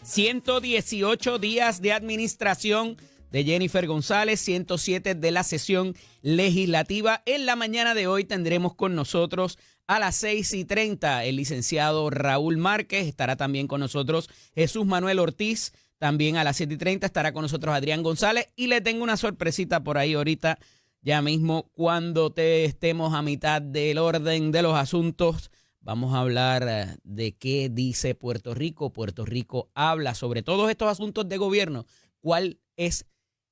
118 días de administración de Jennifer González, 107 de la sesión legislativa. En la mañana de hoy tendremos con nosotros a las 6:30 el licenciado Raúl Márquez. Estará también con nosotros Jesús Manuel Ortiz. También a las 7:30 estará con nosotros Adrián González. Y le tengo una sorpresita por ahí ahorita, ya mismo, cuando estemos a mitad del orden de los asuntos. Vamos a hablar de qué dice Puerto Rico. Puerto Rico habla sobre todos estos asuntos de gobierno. ¿Cuál es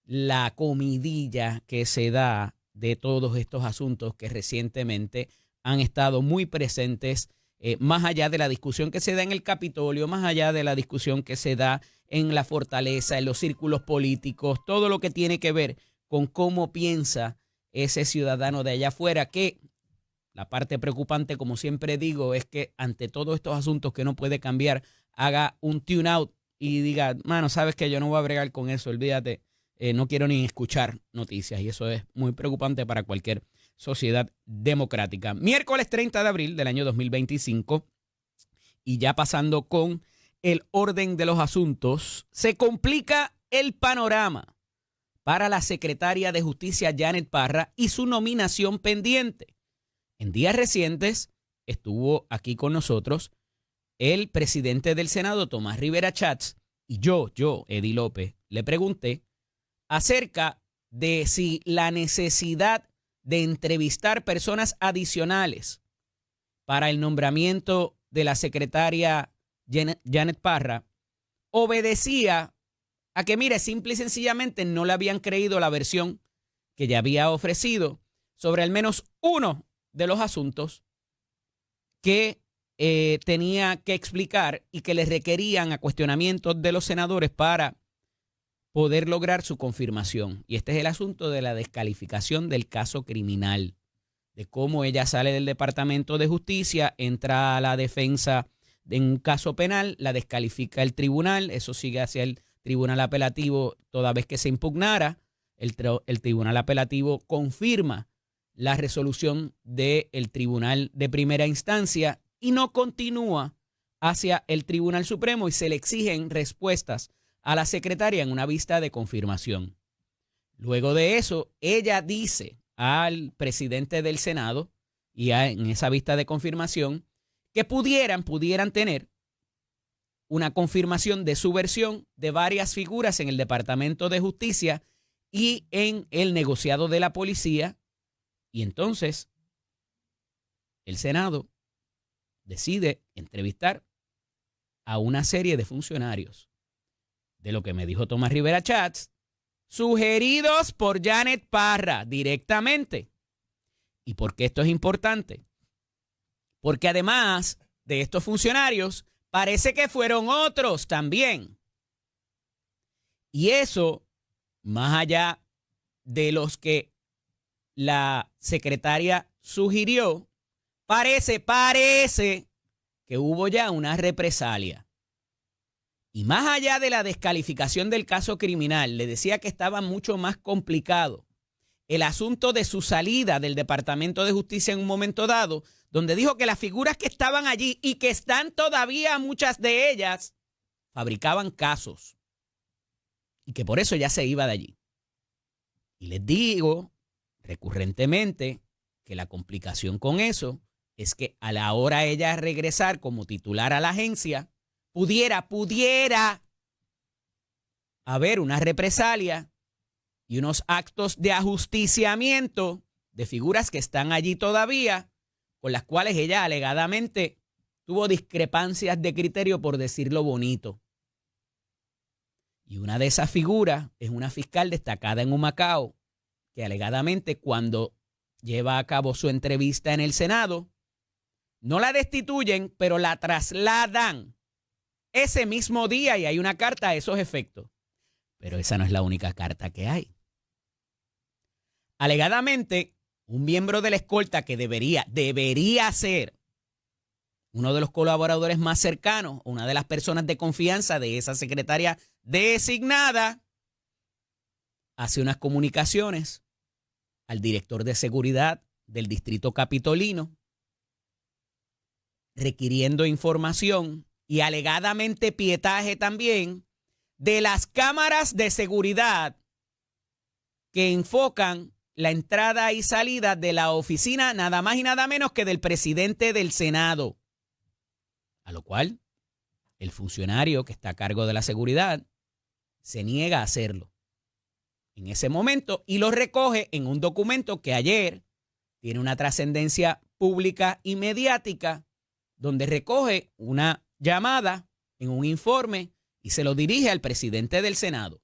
la comidilla que se da de todos estos asuntos que recientemente han estado muy presentes, más allá de la discusión que se da en el Capitolio, más allá de la discusión que se da en la Fortaleza, en los círculos políticos, todo lo que tiene que ver con cómo piensa ese ciudadano de allá afuera? Que la parte preocupante, como siempre digo, es que ante todos estos asuntos que no puede cambiar, haga un tune out y diga, mano, sabes que yo no voy a bregar con eso, olvídate, no quiero ni escuchar noticias, y eso es muy preocupante para cualquier sociedad democrática. Miércoles 30 de abril del año 2025, y ya pasando con el orden de los asuntos, se complica el panorama para la secretaria de Justicia Janet Parra y su nominación pendiente. En días recientes estuvo aquí con nosotros el presidente del Senado, Tomás Rivera Schatz, y yo, Eddie López, le pregunté acerca de si la necesidad de entrevistar personas adicionales para el nombramiento de la secretaria Janet Parra obedecía a que, mire, simple y sencillamente no le habían creído la versión que ya había ofrecido sobre al menos uno de los asuntos que tenía que explicar y que le requerían a cuestionamientos de los senadores para poder lograr su confirmación. Y este es el asunto de la descalificación del caso criminal, de cómo ella sale del Departamento de Justicia, entra a la defensa en un caso penal, la descalifica el tribunal, eso sigue hacia el tribunal apelativo toda vez que se impugnara. El tribunal apelativo confirma la resolución del tribunal de primera instancia y no continúa hacia el Tribunal Supremo, y se le exigen respuestas a la secretaria en una vista de confirmación. Luego de eso, ella dice al presidente del Senado y en esa vista de confirmación que pudieran tener una confirmación de su versión de varias figuras en el Departamento de Justicia y en el negociado de la policía. Y entonces el Senado decide entrevistar a una serie de funcionarios. De lo que me dijo Tomás Rivera Schatz, sugeridos por Janet Parra directamente. ¿Y por qué esto es importante? Porque además de estos funcionarios, parece que fueron otros también. Y eso, más allá de los que la secretaria sugirió, parece que hubo ya una represalia. Y más allá de la descalificación del caso criminal, le decía que estaba mucho más complicado el asunto de su salida del Departamento de Justicia en un momento dado, donde dijo que las figuras que estaban allí y que están todavía, muchas de ellas, fabricaban casos y que por eso ya se iba de allí. Y les digo recurrentemente que la complicación con eso es que a la hora de ella regresar como titular a la agencia, pudiera haber una represalia y unos actos de ajusticiamiento de figuras que están allí todavía, con las cuales ella alegadamente tuvo discrepancias de criterio, por decirlo bonito. Y una de esas figuras es una fiscal destacada en Humacao, que alegadamente cuando lleva a cabo su entrevista en el Senado, no la destituyen, pero la trasladan ese mismo día, y hay una carta a esos efectos. Pero esa no es la única carta que hay. Alegadamente, un miembro de la escolta que debería ser uno de los colaboradores más cercanos, una de las personas de confianza de esa secretaria designada, hace unas comunicaciones al director de seguridad del distrito capitolino requiriendo información y alegadamente pietaje también de las cámaras de seguridad que enfocan la entrada y salida de la oficina nada más y nada menos que del presidente del Senado. A lo cual el funcionario que está a cargo de la seguridad se niega a hacerlo en ese momento y lo recoge en un documento que ayer tiene una trascendencia pública y mediática, donde recoge una llamada en un informe y se lo dirige al presidente del Senado.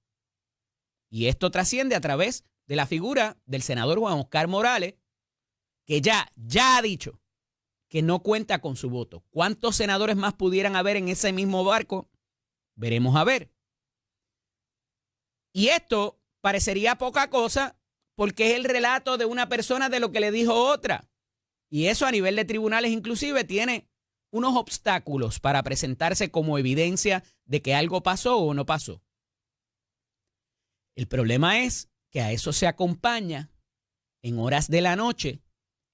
Y esto trasciende a través de la figura del senador Juan Oscar Morales, que ya ha dicho que no cuenta con su voto. ¿Cuántos senadores más pudieran haber en ese mismo barco? Veremos a ver. Y esto parecería poca cosa porque es el relato de una persona de lo que le dijo otra. Y eso a nivel de tribunales inclusive tiene unos obstáculos para presentarse como evidencia de que algo pasó o no pasó. El problema es que a eso se acompaña en horas de la noche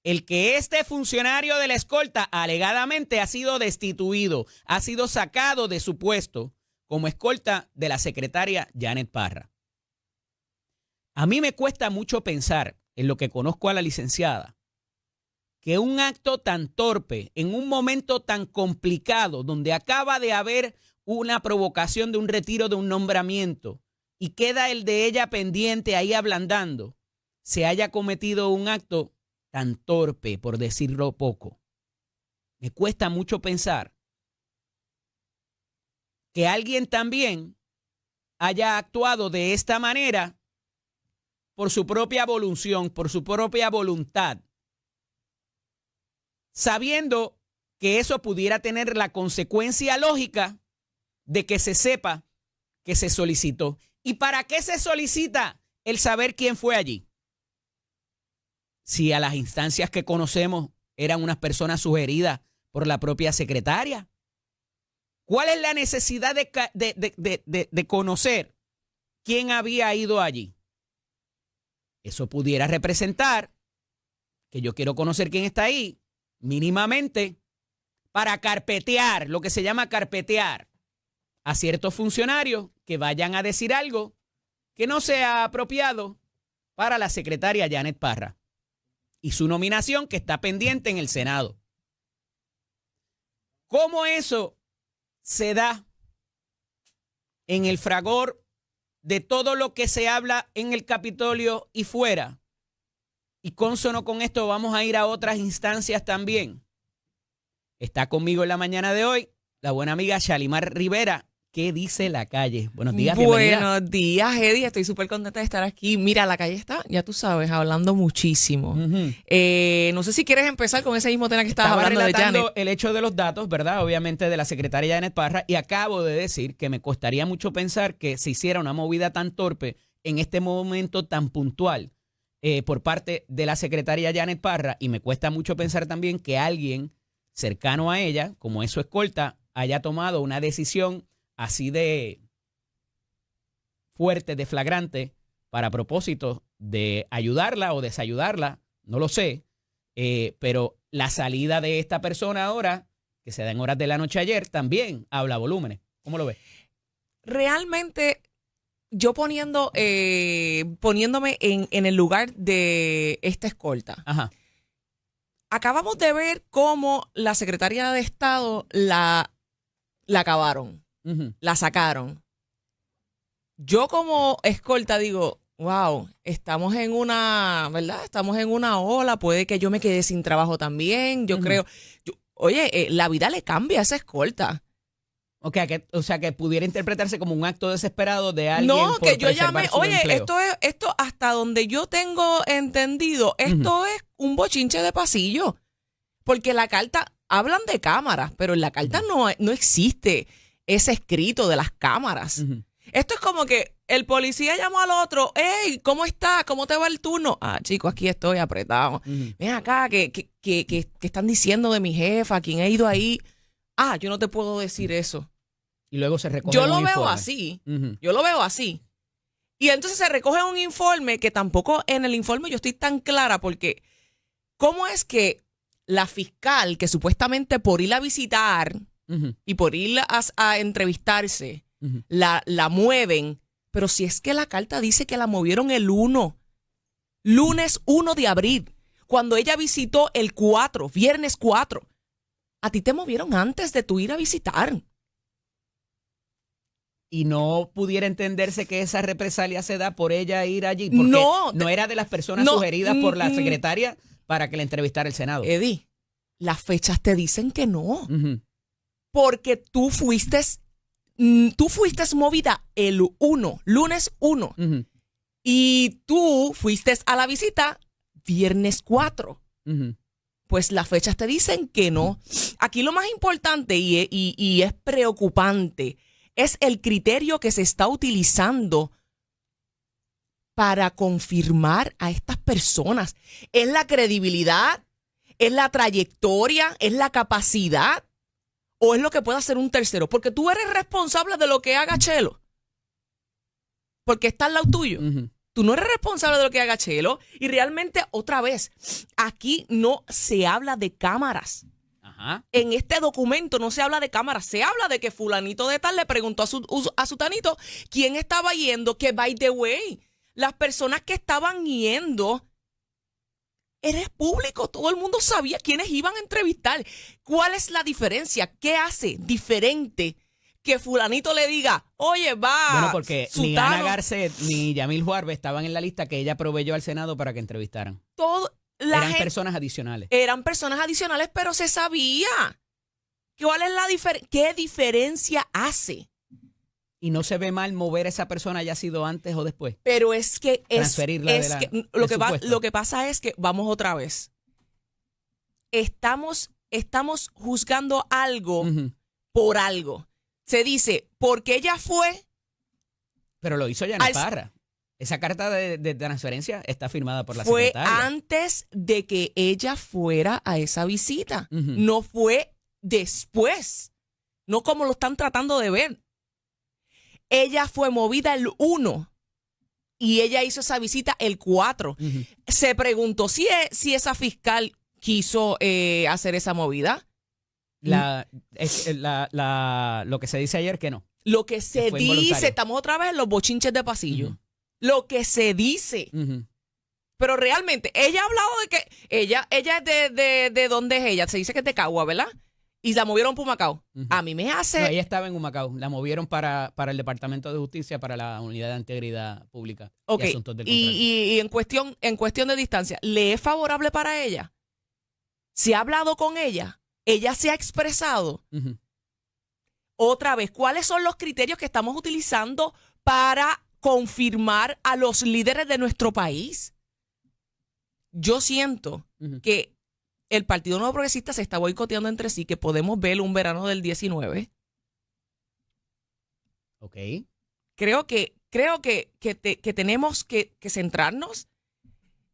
el que este funcionario de la escolta alegadamente ha sido destituido, ha sido sacado de su puesto como escolta de la secretaria Janet Parra. A mí me cuesta mucho pensar, en lo que conozco a la licenciada, que un acto tan torpe, en un momento tan complicado, donde acaba de haber una provocación de un retiro de un nombramiento y queda el de ella pendiente ahí ablandando, se haya cometido un acto tan torpe, por decirlo poco. Me cuesta mucho pensar que alguien también haya actuado de esta manera por su propia voluntad, por su propia voluntad, sabiendo que eso pudiera tener la consecuencia lógica de que se sepa que se solicitó. ¿Y para qué se solicita el saber quién fue allí? Si a las instancias que conocemos eran unas personas sugeridas por la propia secretaria. ¿Cuál es la necesidad de conocer quién había ido allí? Eso pudiera representar que yo quiero conocer quién está ahí, mínimamente, para carpetear, lo que se llama carpetear a ciertos funcionarios que vayan a decir algo que no sea apropiado para la secretaria Janet Parra y su nominación que está pendiente en el Senado. ¿Cómo eso se da en el fragor de todo lo que se habla en el Capitolio y fuera? Y consono con esto vamos a ir a otras instancias también. Está conmigo en la mañana de hoy la buena amiga Shalimar Rivera. ¿Qué dice la calle? Buenos días, bienvenida. Buenos días, Eddie. Estoy súper contenta de estar aquí. Mira, la calle está, ya tú sabes, hablando muchísimo. No sé si quieres empezar con ese mismo tema que estabas hablando de Janet. El hecho de los datos, ¿verdad? Obviamente de la secretaria Janet Parra. Y acabo de decir que me costaría mucho pensar que se hiciera una movida tan torpe en este momento tan puntual por parte de la secretaria Janet Parra. Y me cuesta mucho pensar también que alguien cercano a ella, como es su escolta, haya tomado una decisión así de fuerte, de flagrante, para propósito de ayudarla o desayudarla, no lo sé, pero la salida de esta persona ahora, que se da en horas de la noche ayer, también habla volúmenes. ¿Cómo lo ves? Realmente, yo poniéndome en el lugar de esta escolta, Ajá. Acabamos de ver cómo la secretaria de Estado la acabaron. La sacaron. Yo como escolta digo, wow, estamos en una, ¿verdad? Estamos en una ola, puede que yo me quede sin trabajo también, yo creo. Oye, la vida le cambia a esa escolta. O sea, que pudiera interpretarse como un acto desesperado de alguien. No, por que yo llame, oye, empleo. esto hasta donde yo tengo entendido, esto es un bochinche de pasillo. Porque la carta, hablan de cámaras, pero en la carta no existe ese escrito de las cámaras. Esto es como que el policía llamó al otro, hey, ¿cómo estás? ¿Cómo te va el turno? Ah, chico, aquí estoy apretado. Ven acá, que están diciendo de mi jefa, quién ha ido ahí. Ah, yo no te puedo decir eso. Y luego se recoge Yo un lo veo informe. así. Yo lo veo así. Y entonces se recoge un informe que tampoco en el informe yo estoy tan clara porque ¿cómo es que la fiscal que supuestamente por ir a visitar y por ir a entrevistarse, Ujú. la mueven. Pero si es que la carta dice que la movieron el lunes 1 de abril, cuando ella visitó el 4, viernes 4. A ti te movieron antes de tú ir a visitar. Y no pudiera entenderse que esa represalia se da por ella ir allí, porque no era de las personas sugeridas por la secretaria para que la entrevistara el Senado. Eddie, las fechas te dicen que no, Ujú. porque tú fuiste movida el lunes 1, Ujú. y tú fuiste a la visita viernes 4. Ujú. Pues las fechas te dicen que no. Aquí lo más importante y es preocupante es el criterio que se está utilizando para confirmar a estas personas. ¿Es la credibilidad? ¿Es la trayectoria? ¿Es la capacidad? ¿O es lo que puede hacer un tercero? Porque tú eres responsable de lo que haga Chelo. Porque está al lado tuyo. Ujú. Tú no eres responsable de lo que haga Chelo. Y realmente, otra vez, aquí no se habla de cámaras. Ajá. En este documento no se habla de cámaras. Se habla de que fulanito de tal le preguntó a su tanito quién estaba yendo. Que, by the way, las personas que estaban yendo eres público. Todo el mundo sabía quiénes iban a entrevistar. ¿Cuál es la diferencia? ¿Qué hace diferente que fulanito le diga, oye, va, Bueno, porque ni Ana Sutano? Garcet ni Yamil Juarbe estaban en la lista que ella proveyó al Senado para que entrevistaran. Eran Personas adicionales. Eran personas adicionales, pero se sabía. ¿Cuál es la qué diferencia hace? Y no se ve mal mover a esa persona, haya sido antes o después. Pero es que Transferirla lo que pasa es que vamos otra vez. Estamos juzgando algo Ujú. por algo. Se dice, porque ella fue. Pero lo hizo Janet Parra. Esa carta de transferencia está firmada por la secretaria. Fue antes de que ella fuera a esa visita. Ujú. No fue después. No como lo están tratando de ver. Ella fue movida el 1 y ella hizo esa visita el 4. Ujú. Se preguntó si esa fiscal quiso hacer esa movida. Lo que se dice ayer que no. Lo que se fue involuntario. dice, estamos otra vez en los bochinches de pasillo. Ujú. Lo que se dice. Ujú. Pero realmente, ella ha hablado de que ella es de dónde es ella. Se dice que es de Cagua, ¿verdad? Y la movieron por Macao. Ujú. A mí me hace. No, ella estaba en Humacao. La movieron para el Departamento de Justicia, para la Unidad de Integridad Pública Ok. y Asuntos del Contrario. Y en cuestión de distancia, ¿le es favorable para ella? ¿Se ha hablado con ella? ¿Ella se ha expresado? Ujú. Otra vez, ¿cuáles son los criterios que estamos utilizando para confirmar a los líderes de nuestro país? Yo siento Ujú. que el Partido Nuevo Progresista se está boicoteando entre sí, que podemos ver un verano del 19. Ok. Creo que tenemos que centrarnos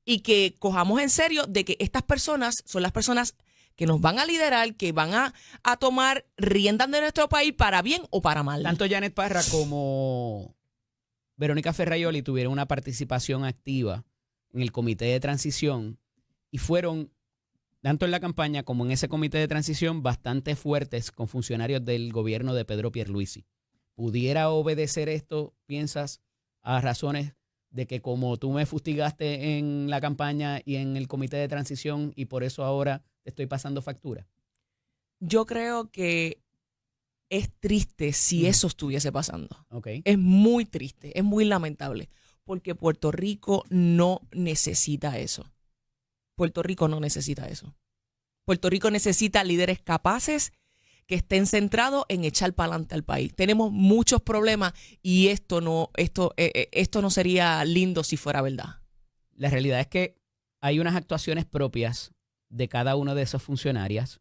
y que cojamos en serio de que estas personas son las personas que nos van a liderar, que van a tomar riendas de nuestro país para bien o para mal. Tanto Janet Parra como Verónica Ferraioli tuvieron una participación activa en el comité de transición y fueron, tanto en la campaña como en ese comité de transición, bastante fuertes con funcionarios del gobierno de Pedro Pierluisi. ¿Pudiera obedecer esto, piensas, a razones de que como tú me fustigaste en la campaña y en el comité de transición y por eso ahora te estoy pasando factura? Yo creo que es triste si eso estuviese pasando. Okay. Es muy triste, es muy lamentable, porque Puerto Rico no necesita eso. Puerto Rico no necesita eso. Puerto Rico necesita líderes capaces que estén centrados en echar para adelante al país. Tenemos muchos problemas y esto no sería lindo si fuera verdad. La realidad es que hay unas actuaciones propias de cada una de esas funcionarias.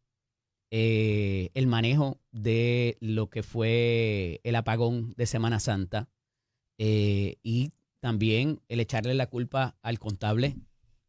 El manejo de lo que fue el apagón de Semana Santa y también el echarle la culpa al contable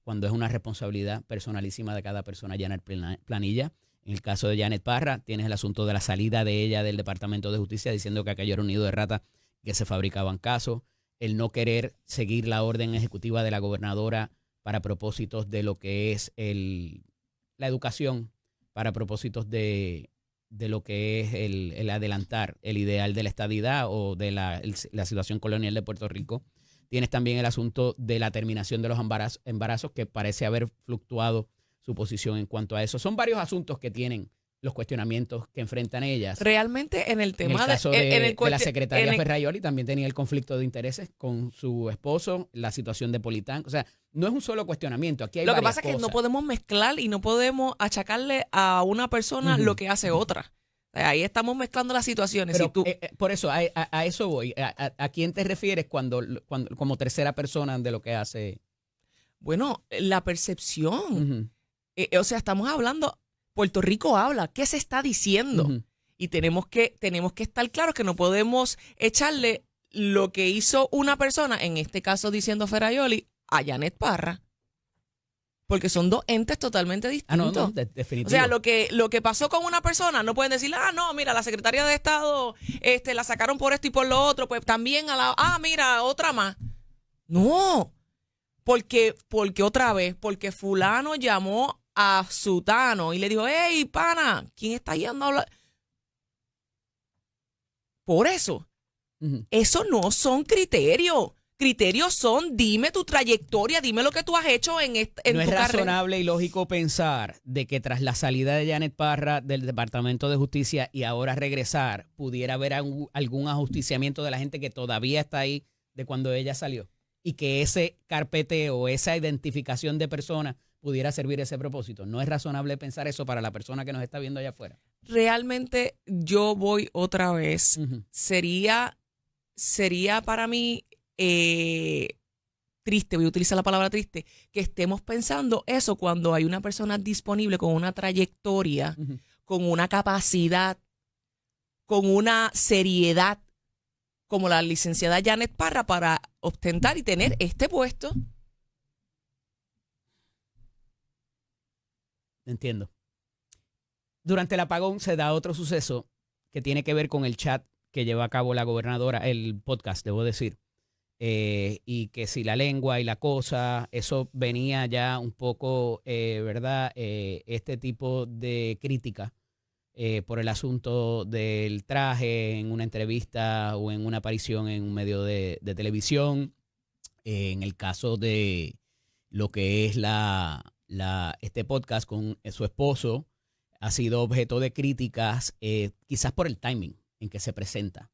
cuando es una responsabilidad personalísima de cada persona llenar planilla. En el caso de Janet Parra, tienes el asunto de la salida de ella del Departamento de Justicia diciendo que aquello era un nido de rata, que se fabricaban casos, el no querer seguir la orden ejecutiva de la gobernadora para propósitos de lo que es la educación, para propósitos de de lo que es el adelantar el ideal de la estadidad o de la situación colonial de Puerto Rico. Tienes también el asunto de la terminación de los embarazos, que parece haber fluctuado su posición en cuanto a eso. Son varios asuntos que tienen los cuestionamientos que enfrentan ellas. Realmente en el tema en el caso de la secretaria en Ferraioli también tenía el conflicto de intereses con su esposo, la situación de Politán. O sea, no es un solo cuestionamiento. Aquí hay Lo que varias pasa es que no cosas. podemos mezclar y no podemos achacarle a una persona lo que hace otra. O sea, ahí estamos mezclando las situaciones. Pero, Si tú, por eso, a eso voy. ¿A quién te refieres cuando como tercera persona de lo que hace? bueno, la percepción. Ujú, O sea, estamos hablando, Puerto Rico habla, ¿qué se está diciendo? ujú. Y tenemos que estar claros que no podemos echarle lo que hizo una persona, en este caso diciendo Ferraioli, a Janet Parra. Porque son dos entes totalmente distintos. No, definitivo. O sea, lo que pasó con una persona, no pueden decir, no, mira, la secretaria de Estado la sacaron por esto y por lo otro, pues también mira, otra más. No, porque otra vez, porque fulano llamó a sutano y le dijo, hey, pana, ¿quién está yendo a hablar? Por eso, eso no son criterios. Criterios son, dime tu trayectoria, dime lo que tú has hecho en tu carrera. ¿No es razonable y lógico pensar de que tras la salida de Janet Parra del Departamento de Justicia y ahora regresar, pudiera haber algún ajusticiamiento de la gente que todavía está ahí de cuando ella salió? Y que ese carpeteo, esa identificación de personas pudiera servir ese propósito. ¿No es razonable pensar eso para la persona que nos está viendo allá afuera? Realmente yo voy otra vez. Sería para mí triste, voy a utilizar la palabra triste, que estemos pensando eso cuando hay una persona disponible con una trayectoria, con una capacidad, con una seriedad, como la licenciada Janet Parra, para ostentar y tener este puesto. Entiendo. Durante el apagón se da otro suceso que tiene que ver con el chat que lleva a cabo la gobernadora, el podcast, debo decir. Y que si la lengua y la cosa, eso venía ya un poco, ¿verdad? Este tipo de crítica por el asunto del traje en una entrevista o en una aparición en un medio de televisión. En el caso de lo que es este podcast con su esposo, ha sido objeto de críticas, quizás por el timing en que se presenta.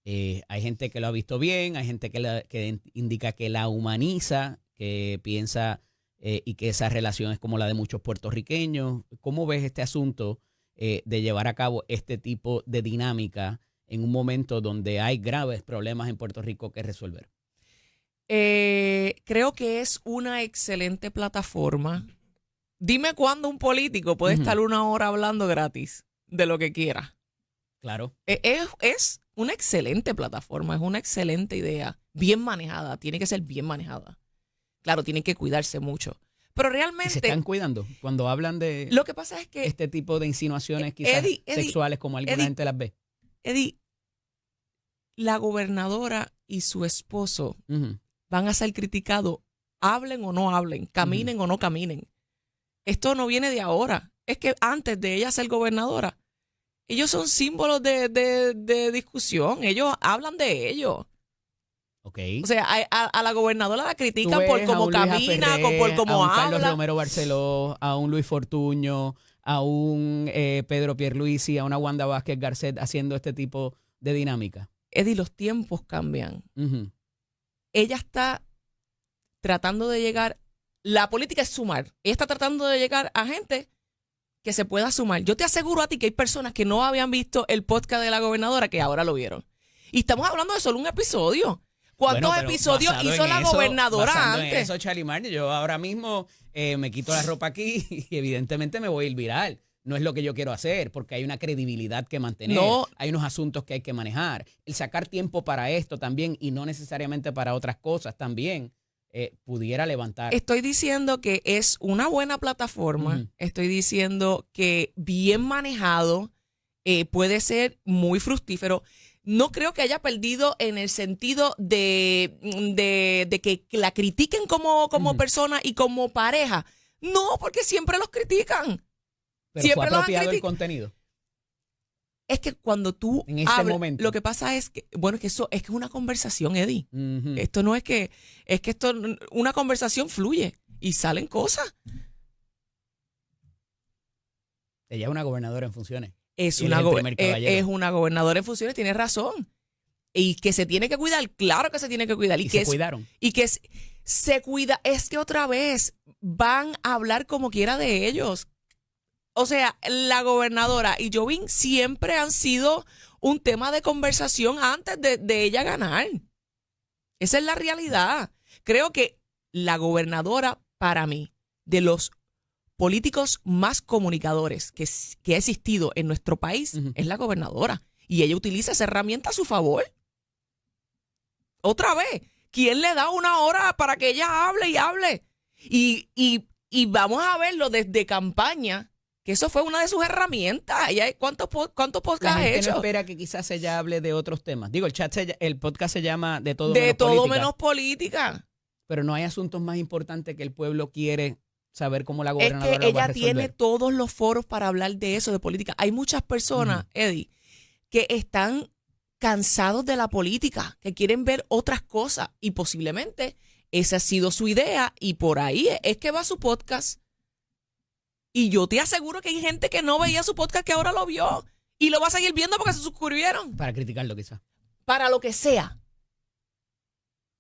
Hay gente que lo ha visto bien, hay gente que indica que la humaniza, que piensa y que esa relación es como la de muchos puertorriqueños. ¿Cómo ves este asunto de llevar a cabo este tipo de dinámica en un momento donde hay graves problemas en Puerto Rico que resolver? Creo que es una excelente plataforma. Dime cuándo un político puede estar 1 hora hablando gratis de lo que quiera. Claro. Es una excelente plataforma, es una excelente idea, bien manejada, tiene que ser bien manejada. Claro, tienen que cuidarse mucho. Pero realmente... ¿Y se están cuidando cuando hablan de lo que pasa es que este tipo de insinuaciones quizás sexuales como alguna gente las ve? Eddie, la gobernadora y su esposo van a ser criticados, hablen o no hablen, caminen o no caminen. Esto no viene de ahora. Es que antes de ella ser gobernadora, ellos son símbolos de discusión. Ellos hablan de ellos. Okay. O sea, a la gobernadora la critican por cómo camina, por cómo habla. A un habla. Carlos Romero Barceló, a un Luis Fortuño, a un Pedro Pierluisi, a una Wanda Vázquez Garcet haciendo este tipo de dinámica. Eddie, los tiempos cambian. Ella está tratando de llegar... La política es sumar. Ella está tratando de llegar a gente que se pueda sumar. Yo te aseguro a ti que hay personas que no habían visto el podcast de la gobernadora que ahora lo vieron. Y estamos hablando de solo un episodio. ¿Cuántos episodios hizo la gobernadora antes? En eso, Chalimar, yo ahora mismo me quito la ropa aquí y evidentemente me voy a ir viral. No es lo que yo quiero hacer porque hay una credibilidad que mantener. No. Hay unos asuntos que hay que manejar. El sacar tiempo para esto también y no necesariamente para otras cosas también. Pudiera levantar. Estoy diciendo que es una buena plataforma. Estoy diciendo que bien manejado puede ser muy fructífero. No creo que haya perdido en el sentido de que la critiquen como persona y como pareja. No, porque siempre los critican. Pero siempre fue apropiado el contenido. Es que cuando tú En este hablas, momento. lo que pasa es que, bueno, es que eso es que es una conversación, Eddie. Ujú. Esto no es que, es que esto, una conversación fluye y salen cosas. Ella es una gobernadora en funciones. Es Y él una, es el primer caballero. es una gobernadora en funciones, tiene razón. Y que se tiene que cuidar, claro que se tiene que cuidar. Y que se cuidaron. Y que se cuida, es que otra vez van a hablar como quiera de ellos. O sea, la gobernadora y Jovín siempre han sido un tema de conversación antes de ella ganar. Esa es la realidad. Creo que la gobernadora, para mí, de los políticos más comunicadores que ha existido en nuestro país, es la gobernadora. Y ella utiliza esa herramienta a su favor. Otra vez, ¿quién le da una hora para que ella hable y hable? Y vamos a verlo desde campaña, que eso fue una de sus herramientas. ¿Cuántos La podcasts ha gente hecho? no espera que quizás ella hable de otros temas. Digo, el podcast se llama De todo De menos todo política, menos política. pero no hay asuntos más importantes que el pueblo quiere saber cómo la Es gobernadora que lo va a ella resolver. tiene todos los foros para hablar de eso, de política. Hay muchas personas, Eddie, que están cansados de la política, que quieren ver otras cosas y posiblemente esa ha sido su idea y por ahí es que va su podcast. Y yo te aseguro que hay gente que no veía su podcast que ahora lo vio y lo va a seguir viendo porque se suscribieron. Para criticarlo quizás. Para lo que sea.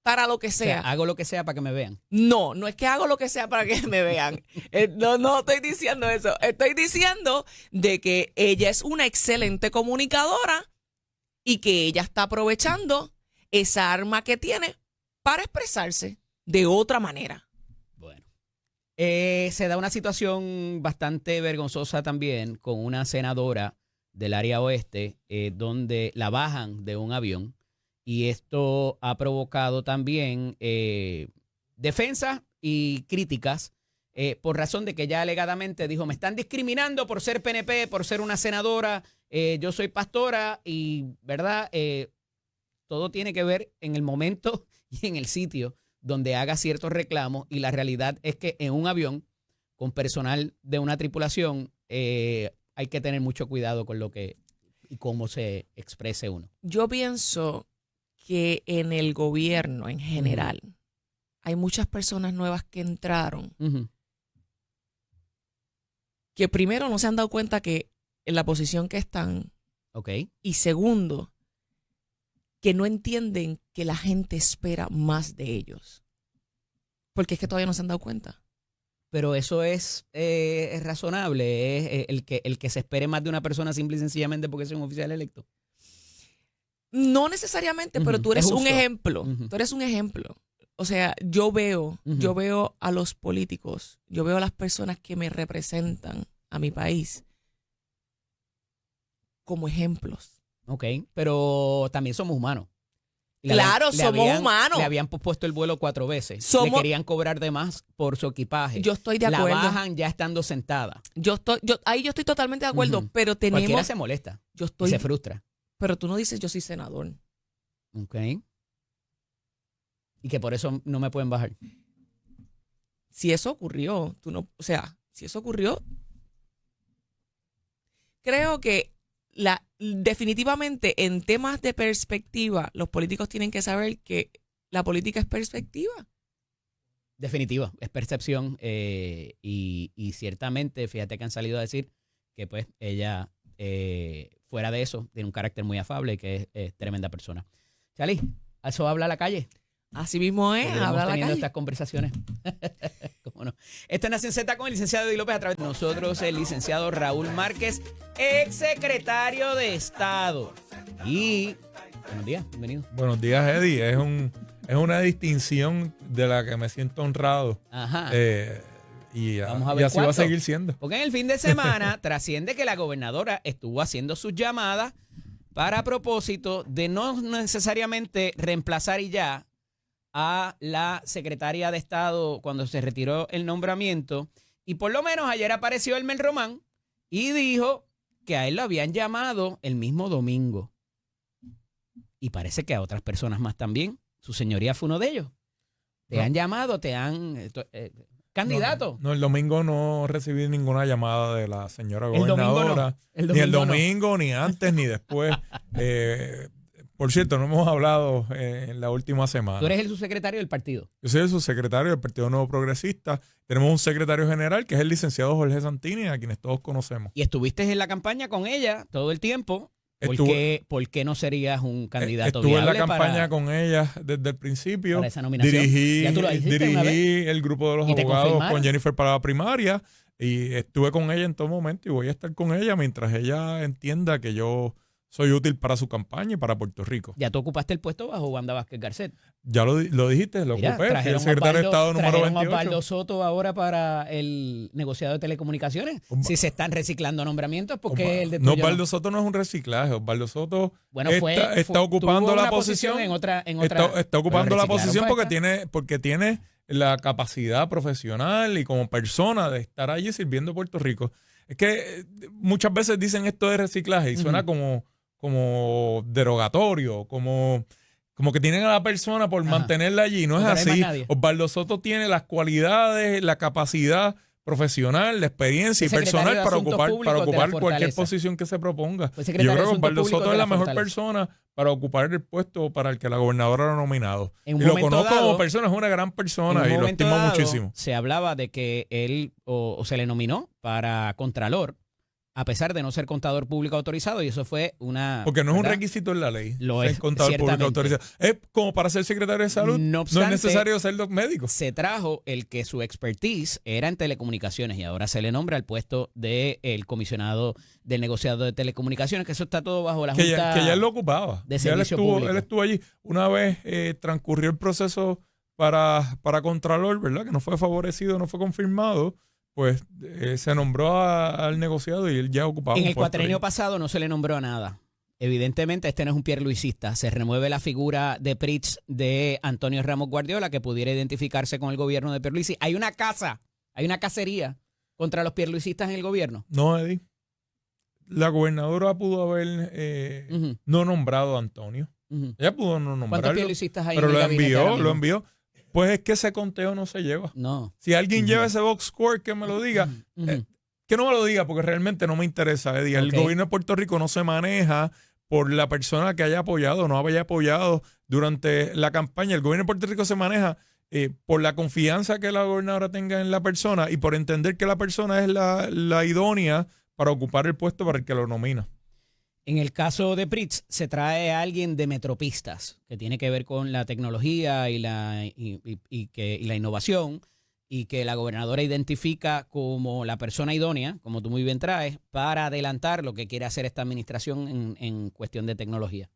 Para lo que O sea, sea. hago lo que sea para que me vean. No, no es que hago lo que sea para que me vean. No estoy diciendo eso. Estoy diciendo de que ella es una excelente comunicadora y que ella está aprovechando esa arma que tiene para expresarse de otra manera. Bueno. Se da una situación bastante vergonzosa también con una senadora del área oeste donde la bajan de un avión y esto ha provocado también defensas y críticas por razón de que ella alegadamente dijo, me están discriminando por ser PNP, por ser una senadora, yo soy pastora y, ¿verdad? Todo tiene que ver en el momento y en el sitio donde haga ciertos reclamos y la realidad es que en un avión con personal de una tripulación hay que tener mucho cuidado con lo que y cómo se exprese uno. Yo pienso que en el gobierno en general hay muchas personas nuevas que entraron que primero no se han dado cuenta que en la posición que están y segundo que no entienden que la gente espera más de ellos. Porque es que todavía no se han dado cuenta. Pero eso es razonable, es el que se espere más de una persona simple y sencillamente porque es un oficial electo. No necesariamente, pero tú eres Es un justo. ejemplo. Tú eres un ejemplo. O sea, yo veo a los políticos, yo veo a las personas que me representan a mi país como ejemplos. Ok, pero también somos humanos. Claro, somos humanos. Le habían pospuesto el vuelo 4 veces. Le querían cobrar de más por su equipaje. Yo estoy de acuerdo. La bajan ya estando sentada. Ahí yo estoy totalmente de acuerdo, pero tenemos... Cualquiera se molesta y se frustra. Pero tú no dices yo soy senador. Ok. Y que por eso no me pueden bajar. Si eso ocurrió, si eso ocurrió, creo que definitivamente en temas de perspectiva, los políticos tienen que saber que la política es perspectiva. Definitiva, es percepción y ciertamente, fíjate que han salido a decir que pues ella, fuera de eso, tiene un carácter muy afable y que es tremenda persona. Chali, ¿a eso habla la calle? Así mismo es, habla la teniendo calle. estas conversaciones. ¿Cómo no? Esto es Nación Z con el licenciado Eddie López a través de nosotros, el licenciado Raúl Márquez, exsecretario de Estado. Y buenos días, bienvenido. Buenos días, Eddie. Es una distinción de la que me siento honrado. Ajá. Y Vamos a ver así va a cuánto. seguir siendo. Porque en el fin de semana trasciende que la gobernadora estuvo haciendo sus llamadas para propósito de no necesariamente reemplazar y ya a la secretaria de Estado cuando se retiró el nombramiento. Y por lo menos ayer apareció Elmer Román y dijo que a él lo habían llamado el mismo domingo. Y parece que a otras personas más también. Su señoría fue uno de ellos. Te han llamado, candidato. No, el domingo no recibí ninguna llamada de la señora El domingo no. gobernadora. El Ni el domingo no. domingo, ni antes, ni después. Por cierto, no hemos hablado en la última semana. Tú eres el subsecretario del partido. Yo soy el subsecretario del Partido Nuevo Progresista. Tenemos un secretario general que es el licenciado Jorge Santini, a quienes todos conocemos. Y estuviste en la campaña con ella todo el tiempo. ¿Por qué no serías un candidato Estuve en la viable campaña con ella desde el principio. para esa nominación? ¿Ya tú lo hiciste una vez? Dirigí el grupo de los ¿Y te abogados confirmaron? con Jennifer para la primaria y estuve con ella en todo momento y voy a estar con ella mientras ella entienda que yo soy útil para su campaña y para Puerto Rico. Ya tú ocupaste el puesto bajo Wanda Vázquez Garcet. Ya lo dijiste, lo Mira, ocupé. Fui el trajeron secretario de Estado número trajeron a 28. Osvaldo Soto ahora para el negociado de telecomunicaciones. Si se están reciclando nombramientos, porque el de No, tuyo Osvaldo Soto no es un reciclaje. Osvaldo Soto Bueno, está ocupando tuvo la una posición. en otra. Está ocupando pero la reciclaron posición para porque tiene la capacidad profesional y como persona de estar allí sirviendo a Puerto Rico. Es que muchas veces dicen esto de reciclaje y suena como derogatorio, como que tienen a la persona por mantenerla allí. No es Pero no hay así. más nadie. Osvaldo Soto tiene las cualidades, la capacidad profesional, la experiencia y Fue secretario personal de para Asuntos ocupar Públicos de la cualquier Fortaleza. posición que se proponga. Fue Yo secretario creo de que Asuntos Osvaldo Públicos Soto de es la la mejor Fortaleza. persona para ocupar el puesto para el que la gobernadora lo ha nominado. En un Y lo momento conozco dado, como persona, es una gran persona En un y lo momento estimo dado, muchísimo. Se hablaba de que él o se le nominó para Contralor, a pesar de no ser contador público autorizado, y eso fue una... Porque no es un ¿verdad? requisito en la ley. Lo ser es, contador público ciertamente. autorizado. Es como para ser secretario de salud. No No obstante, es necesario ser médico. se trajo el que su expertise era en telecomunicaciones y ahora se le nombra al puesto del comisionado del negociado de telecomunicaciones, que eso está todo bajo la Que Junta ya él lo ocupaba. de Ya Servicio Público. él estuvo allí. Una vez transcurrió el proceso para Contralor, ¿verdad? Que no fue favorecido, no fue confirmado. Pues se nombró al negociado y él ya ocupaba En un el puesto cuatrenio ahí. pasado no se le nombró a nada. Evidentemente, este no es un pierluisista. Se remueve la figura de Pritz de Antonio Ramos Guardiola, que pudiera identificarse con el gobierno de Pierluisi. Hay una cacería contra los pierluisistas en el gobierno. No, Eddie. La gobernadora pudo haber Ujú, no nombrado a Antonio. ujú. Ella pudo no ¿Cuántos nombrarlo. pierluisistas hay Pero en el lo gabinete ahora envió, mismo? lo envió. Pues es que ese conteo no se lleva. No. Si alguien lleva ese box score, que me lo diga. Ujú. Que no me lo diga porque realmente no me interesa, Eddie. El Ok. gobierno de Puerto Rico no se maneja por la persona que haya apoyado o no haya apoyado durante la campaña. El gobierno de Puerto Rico se maneja por la confianza que la gobernadora tenga en la persona y por entender que la persona es la idónea para ocupar el puesto para el que lo nomina. En el caso de Pritz, se trae a alguien de Metropistas, que tiene que ver con la tecnología y la innovación, y que la gobernadora identifica como la persona idónea, como tú muy bien traes, para adelantar lo que quiere hacer esta administración en cuestión de tecnología.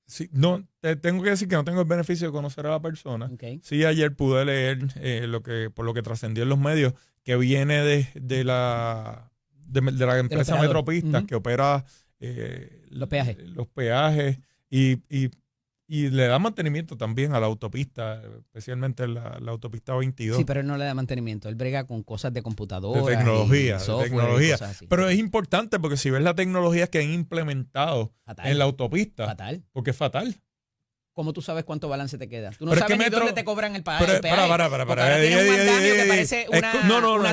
Sí, no, te tengo que decir que no tengo el beneficio de conocer a la persona. Okay. Sí, ayer pude leer por lo que trascendió en los medios, que viene de la empresa operador. Metropistas, Ujú. que opera Los peajes. los peajes y le da mantenimiento también a la autopista, especialmente la autopista 22. Sí, pero él no le da mantenimiento. Él brega con cosas de computadora. De tecnología, y software y tecnología. cosas así. Pero es importante porque si ves las tecnologías que han implementado Fatal. en la autopista, Fatal. porque es fatal. ¿Cómo tú sabes cuánto balance te queda? Tú no Pero es sabes que ni Metro- dónde te cobran el Pero, peaje. para. Porque ahora tienes un andamio que parece una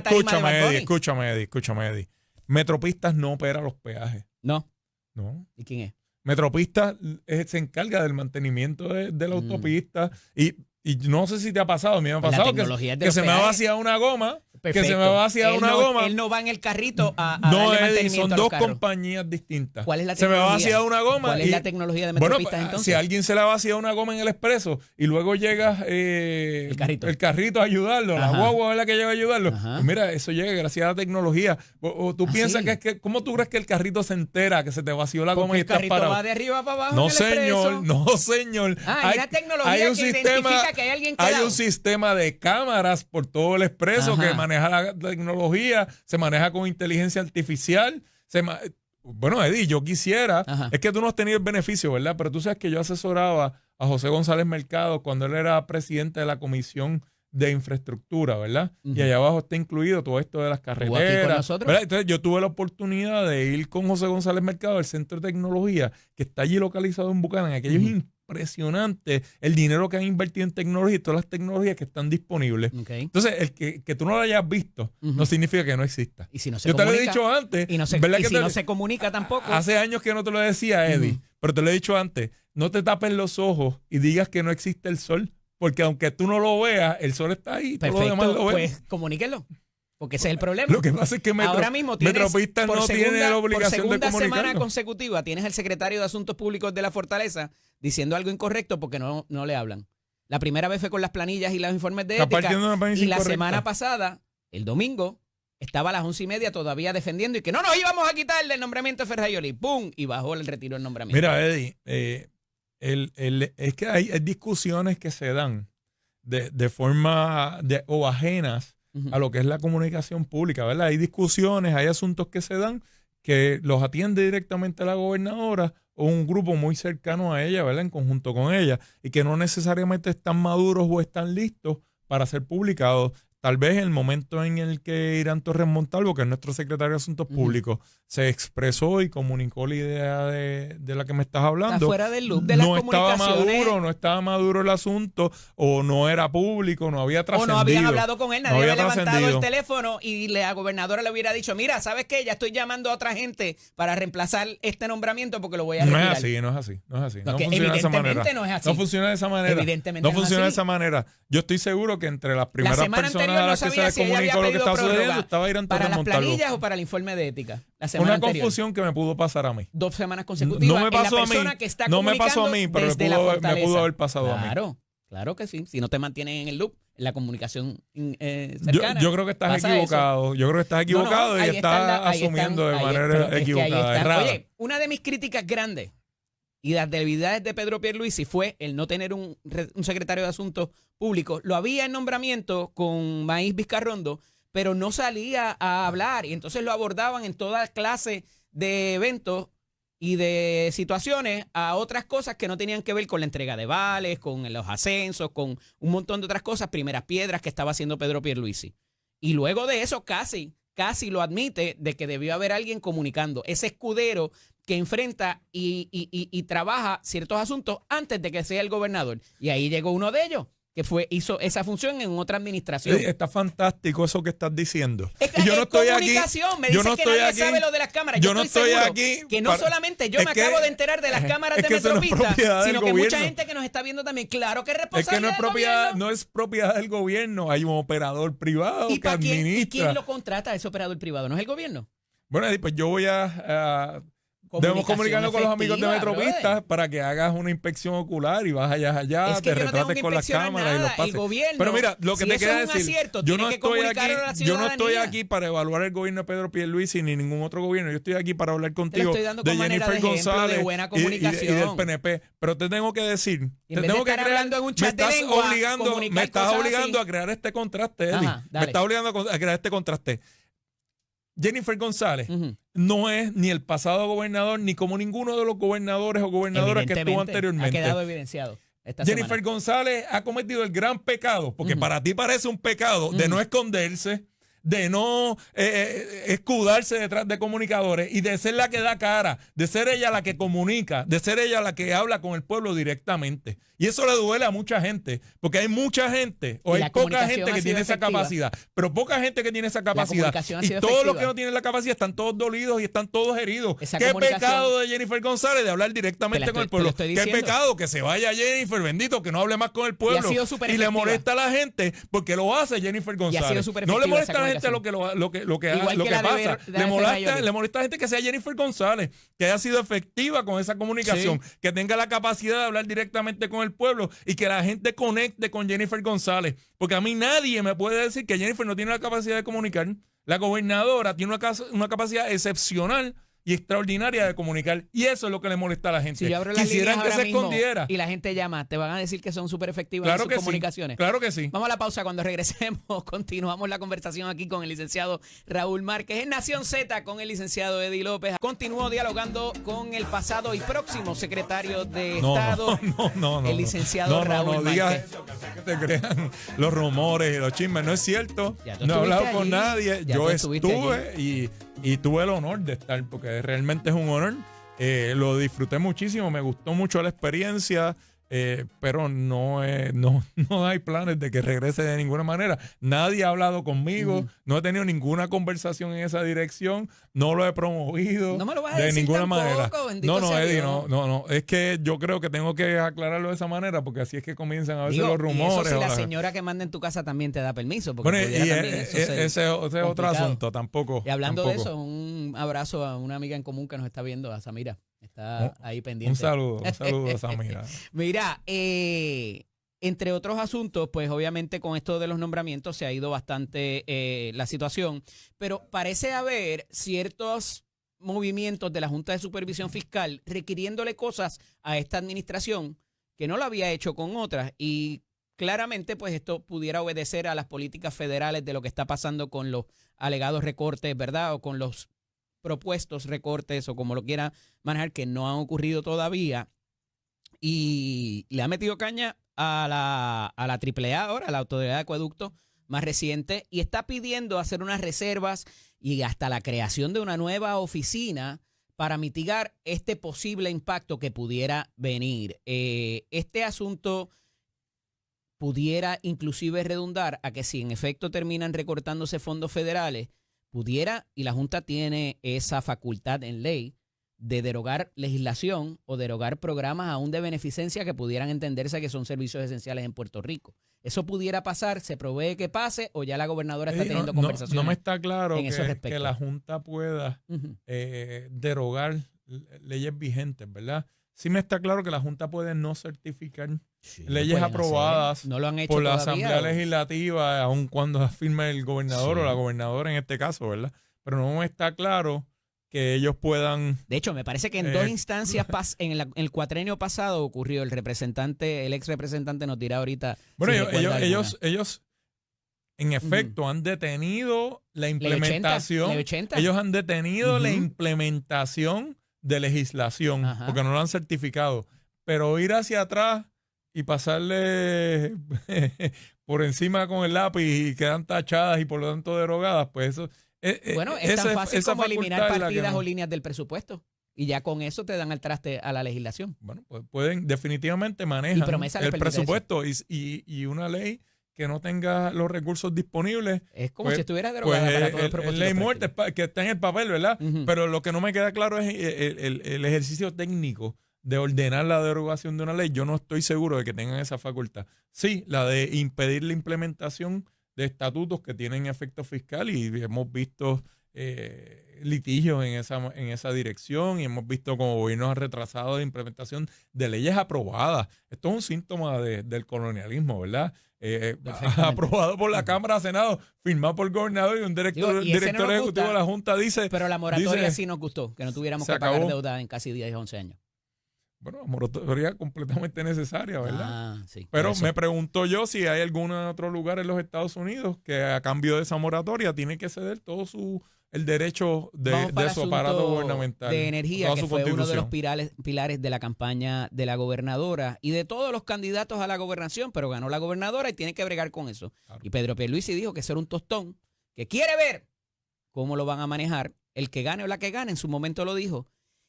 tarima de Bad Bunny. Escúchame, Eddie. Metropistas no opera los peajes. No. No. ¿Y quién es? Metropistas se encarga del mantenimiento de la autopista y no sé si te ha pasado, a mí me ha Pues la pasado tecnología es de que los se me ha peajes. vaciado una goma, Perfecto. que se me va hacia Él una no, goma. Él no va en el carrito a No, darle Eddie, mantenimiento son a los dos carros. compañías distintas. ¿Cuál es la Se me va tecnología? vaciado una goma. ¿Cuál es y- la tecnología de Bueno, Metropistas entonces? si a alguien se le ha vaciado una goma en el expreso y luego llega El carrito a ayudarlo, la Ajá. guagua es la que llega a ayudarlo. Ajá. Pues mira, eso llega gracias a la tecnología. O tú Ah, piensas sí. que es que, ¿cómo tú crees que el carrito se entera que se te vació la goma Porque y el estás carrito parado? va de arriba para abajo No, en el expreso. señor, no, señor. Hay una tecnología que identifica que hay alguien hay quedado. un sistema de cámaras por todo el expreso Ajá. que maneja la tecnología, se maneja con inteligencia artificial. Bueno, Eddie, yo quisiera, Ajá. es que tú no has tenido el beneficio, ¿verdad? Pero tú sabes que yo asesoraba a José González Mercado cuando él era presidente de la Comisión de Infraestructura, ¿verdad? Ujú. Y allá abajo está incluido todo esto de las Estuvo aquí con carreteras. nosotros. ¿Verdad? Entonces yo tuve la oportunidad de ir con José González Mercado al Centro de Tecnología que está allí localizado en Buchanan, aquello es Ujú. impresionante el dinero que han invertido en tecnología y todas las tecnologías que están disponibles. Okay. Entonces, el que tú no lo hayas visto no significa que no exista. Y si no se Yo te lo he comunica, dicho antes. y no se, ¿verdad y que si te- no se comunica tampoco. Hace años que no te lo decía, Eddie, pero te lo he dicho antes. No te tapes los ojos y digas que no existe el sol, porque aunque tú no lo veas, el sol está ahí. Todo lo demás Perfecto, lo vemos. pues comuníquenlo. Porque ese es el problema. Lo que pasa es que Ahora mismo tienes, Metropistas por no tiene la por obligación de segunda semana comunicarlo. consecutiva, tienes al secretario de Asuntos Públicos de la Fortaleza diciendo algo incorrecto porque no le hablan. La primera vez fue con las planillas y los informes de Está ética. partiendo de una premisa Y la incorrecta. semana pasada, el domingo, estaba a las 11:30 todavía defendiendo y que no nos íbamos a quitar del nombramiento de Ferjayoli. ¡Pum! Y bajó el retiro del nombramiento. Mira, Eddie, es que hay discusiones que se dan de forma o ajenas a lo que es la comunicación pública, ¿verdad? Hay discusiones, hay asuntos que se dan que los atiende directamente la gobernadora o un grupo muy cercano a ella, ¿verdad? En conjunto con ella, y que no necesariamente están maduros o están listos para ser publicados. Tal vez el momento en el que Irán Torres Montalvo, que es nuestro secretario de Asuntos Públicos, se expresó y comunicó la idea de la que me estás hablando. Está fuera del loop de las no estaba comunicaciones. no estaba maduro el asunto, o no era público, no había O trascendido. no habían hablado con él, nadie No había había levantado trascendido. el teléfono y la gobernadora le hubiera dicho, mira, ¿sabes qué? Ya estoy llamando a otra gente para reemplazar este nombramiento porque lo voy a No retirar. es así, no es así, no es así. No, No que funciona de esa evidentemente manera. no es así. No funciona de esa manera. Evidentemente no no es funciona de así. esa manera. Yo estoy seguro que entre las primeras semana personas anterior a no las que se sabía les si ella había comunicó lo que pedido estaba sucediendo prórroga estaba Irán para Torres las Montalvo. planillas o para el informe de ética. La semana Una anterior. confusión que me pudo pasar a mí. 2 semanas consecutivas. No me pasó en la a mí. persona que está No me pasó a comunicando mí, pero desde me la pudo fortaleza. haber pasado a mí. Claro que sí. Si no te mantienen en el loop, en la comunicación Yo cercana. creo que estás pasa equivocado. Yo creo que estás equivocado y ahí estás están ahí asumiendo están, de ahí- manera pero es que ahí equivocada, están. errada. Oye, una de mis críticas grandes y las debilidades de Pedro Pierluisi fue el no tener un secretario de Asuntos Públicos. Lo había en nombramiento con Maíz Vizcarrondo, pero no salía a hablar y entonces lo abordaban en toda clase de eventos y de situaciones a otras cosas que no tenían que ver con la entrega de vales, con los ascensos, con un montón de otras cosas, primeras piedras que estaba haciendo Pedro Pierluisi. Y luego de eso casi lo admite de que debió haber alguien comunicando. Ese escudero que enfrenta y trabaja ciertos asuntos antes de que sea el gobernador. Y ahí llegó uno de ellos, que hizo esa función en otra administración. Está fantástico eso que estás diciendo. Es Y yo no estoy aquí. comunicación. Me Yo dicen no que estoy nadie aquí. sabe lo de las cámaras. Yo Yo no estoy estoy seguro aquí que no para- solamente yo es me que- acabo de enterar de las cámaras es de que eso no es Metropista, propiedad del sino que mucha gobierno. gente que nos está viendo también. Claro que es Es responsabilidad que no es del propiedad, gobierno. no es propiedad del gobierno. Hay un operador privado ¿Y que para quién? ¿Y administra. quién lo contrata a ese operador privado? ¿No es el gobierno? Bueno, Eddie, pues yo voy debemos comunicarnos con los amigos de efectiva, Metropista brother. para que hagas una inspección ocular y vas allá, Es que te yo no tengo retrates que con las inspeccionar cámaras y los nada. pases. El gobierno, Pero mira, lo que si te eso quería es un decir, acierto, yo tiene no que estoy comunicarlo a la aquí, yo no estoy ciudadanía. aquí para evaluar el gobierno de Pedro Pierluisi ni ningún otro gobierno. Yo estoy aquí para hablar contigo estoy dando de con manera Jennifer de ejemplo de González buena y comunicación. del PNP. Pero te tengo que decir, Y en te vez de tengo que estar crear, hablando en un me chat de estás lengua, obligando, comunicar me estás cosas obligando así. a crear este contraste, Eddie. Ajá, Me dale. estás obligando a crear este contraste. Jennifer González Ujú. no es ni el pasado gobernador, ni como ninguno de los gobernadores o gobernadoras que estuvo Evidentemente, anteriormente. ha quedado evidenciado esta Jennifer semana. González ha cometido el gran pecado, porque Ujú. para ti parece un pecado de no esconderse, de no escudarse detrás de comunicadores y de ser la que da cara, de ser ella la que comunica, de ser ella la que habla con el pueblo directamente. Y eso le duele a mucha gente, porque hay mucha gente, o Y la hay poca comunicación gente ha que sido tiene esa efectiva. capacidad, pero poca gente que tiene esa capacidad. comunicación ha Y sido todos los efectiva. que no tienen la capacidad están todos dolidos y están todos heridos. Esa ¿Qué comunicación- pecado de Jennifer González de hablar directamente Te la con el estoy- pueblo? te lo estoy ¿Qué diciendo. pecado que se vaya Jennifer, bendito, que no hable más con el pueblo? Y ha sido súper Y le efectiva. molesta a la gente porque lo hace Jennifer González. súper No le efectiva molesta esa a la gente comunicación. lo que Igual lo que que la de pasa. la de Ferrayoli. Le molesta a la gente que sea Jennifer González, que haya sido efectiva con esa comunicación, que tenga la capacidad de hablar directamente con el pueblo y que la gente conecte con Jennifer González. Porque a mí nadie me puede decir que Jennifer no tiene la capacidad de comunicar. La gobernadora tiene una capacidad excepcional y extraordinaria de comunicar. Y eso es lo que le molesta a la gente. Si yo abro las Quisieran líneas que ahora se mismo escondiera. y la gente llama, te van a decir que son súper efectivas Claro en que sus comunicaciones. sí. Claro que sí. Vamos a la pausa. Cuando regresemos, continuamos la conversación aquí con el licenciado Raúl Márquez en Nación Z con el licenciado Eddie López. Continúo dialogando con el pasado y próximo secretario de Estado, No, el licenciado Raúl no digas Márquez. eso, que te crean los rumores y los chismes. No es cierto. Ya tú No he hablado estuviste con allí. nadie. Ya Yo tú estuviste estuve y tuve el honor de estar, porque realmente es un honor. Lo disfruté muchísimo, me gustó mucho la experiencia. pero no hay planes de que regrese de ninguna manera. Nadie ha hablado conmigo, no he tenido ninguna conversación en esa dirección, no lo he promovido No me lo vas a de decir ninguna tampoco, manera. bendito No, sea Eddie, Dios. no. Es que yo creo que tengo que aclararlo de esa manera, porque así es que comienzan a veces Digo, los rumores. y eso si o la las- señora que manda en tu casa también te da permiso. Porque Bueno, pudiera y también eso ser ese es otro complicado. asunto, tampoco. Y hablando de tampoco. eso, un abrazo a una amiga en común que nos está viendo, a Samira. Está ahí pendiente. Un saludo a Samira. Mira, entre otros asuntos, pues obviamente con esto de los nombramientos se ha ido bastante la situación, pero parece haber ciertos movimientos de la Junta de Supervisión Fiscal requiriéndole cosas a esta administración que no lo había hecho con otras y claramente pues esto pudiera obedecer a las políticas federales de lo que está pasando con los alegados recortes, ¿verdad? O con los propuestos recortes o como lo quiera manejar que no han ocurrido todavía y le ha metido caña a la AAA ahora, a la Autoridad de Acueducto más reciente y está pidiendo hacer unas reservas y hasta la creación de una nueva oficina para mitigar este posible impacto que pudiera venir. Este asunto pudiera inclusive redundar a que si en efecto terminan recortándose fondos federales, pudiera, y la Junta tiene esa facultad en ley, de derogar legislación o derogar programas aún de beneficencia que pudieran entenderse que son servicios esenciales en Puerto Rico. Eso pudiera pasar, se provee que pase o ya la gobernadora está teniendo conversaciones. No me está claro en esos respectos. que la Junta pueda derogar leyes vigentes, ¿verdad? Sí me está claro que la Junta puede no certificar leyes aprobadas no lo han hecho por la todavía, Asamblea Legislativa, aun cuando las firme el gobernador o la gobernadora en este caso, ¿verdad? Pero no me está claro que ellos puedan... De hecho, me parece que en dos instancias en el cuatrenio pasado ocurrió. El ex representante nos dirá ahorita. Bueno, si ellos en efecto han detenido la implementación. Ley 80. Ellos han detenido la implementación de legislación porque no lo han certificado. Pero ir hacia atrás y pasarle por encima con el lápiz y quedan tachadas y por lo tanto derogadas, pues eso... Bueno, es tan fácil como eliminar partidas no. o líneas del presupuesto. Y ya con eso te dan al traste a la legislación. Bueno, pues pueden, definitivamente manejan el presupuesto y una ley que no tenga los recursos disponibles. Es como si estuviera derogada para todos los propósitos. Ley muerta que está en el papel, ¿verdad? Pero lo que no me queda claro es el ejercicio técnico de ordenar la derogación de una ley. Yo no estoy seguro de que tengan esa facultad. Sí, la de impedir la implementación de estatutos que tienen efecto fiscal y hemos visto litigios en esa dirección y hemos visto como gobiernos han retrasado la implementación de leyes aprobadas. Esto es un síntoma del colonialismo, ¿verdad? Aprobado por la Cámara, Senado, firmado por el gobernador y un director ejecutivo de la Junta dice... Pero la moratoria sí nos gustó, que no tuviéramos que pagar deuda en casi 10, 11 años. Bueno, la moratoria completamente necesaria, ¿verdad? Sí, pero me pregunto yo si hay algún otro lugar en los Estados Unidos que a cambio de esa moratoria tiene que ceder todo el derecho de su aparato gubernamental. De energía, que fue uno de los pilares de la campaña de la gobernadora y de todos los candidatos a la gobernación, pero ganó la gobernadora y tiene que bregar con eso. Claro. Y Pedro Pierluisi dijo que eso era un tostón, que quiere ver cómo lo van a manejar. El que gane o la que gane, en su momento lo dijo.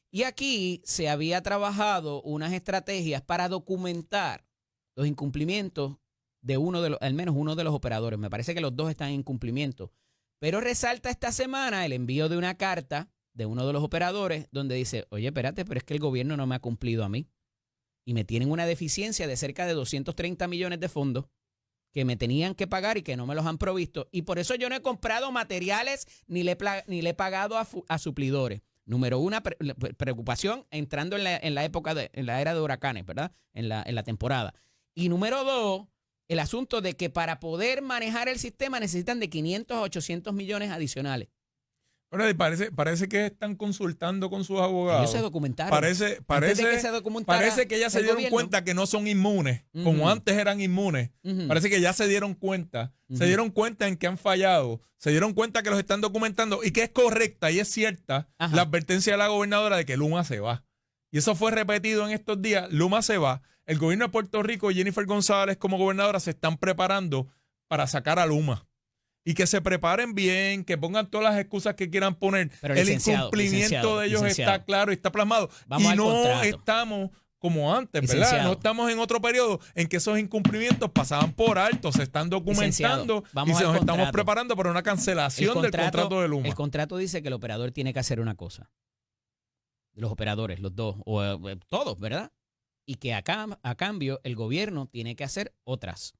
Y aquí se había trabajado unas estrategias para documentar los incumplimientos de al menos uno de los operadores. Me parece que los dos están en incumplimiento. Pero resalta esta semana el envío de una carta de uno de los operadores donde dice, oye, espérate, pero es que el gobierno no me ha cumplido a mí. Y me tienen una deficiencia de cerca de 230 millones de fondos que me tenían que pagar y que no me los han provisto. Y por eso yo no he comprado materiales ni le he pagado a suplidores. Número uno, preocupación entrando en la era de huracanes, ¿verdad? En la temporada. Y número dos, el asunto de que para poder manejar el sistema necesitan de 500 a 800 millones adicionales. Bueno, parece que están consultando con sus abogados. Ellos se documentaron. Parece que ya se dieron cuenta que no son inmunes, como antes eran inmunes. Parece que ya se dieron cuenta. Se dieron cuenta en que han fallado. Se dieron cuenta que los están documentando y que es correcta y es cierta la advertencia de la gobernadora de que Luma se va. Y eso fue repetido en estos días. Luma se va. El gobierno de Puerto Rico y Jennifer González como gobernadora se están preparando para sacar a Luma. Y que se preparen bien, que pongan todas las excusas que quieran poner. Pero el incumplimiento de ellos está claro y está plasmado. Y no estamos como antes, ¿verdad? Licenciado. No estamos en otro periodo en que esos incumplimientos pasaban por alto, se están documentando y vamos se al nos estamos contrato. preparando para una cancelación del contrato de Luma. El contrato dice que el operador tiene que hacer una cosa. Los operadores, los dos, o todos, ¿verdad? Y que a cambio el gobierno tiene que hacer otras.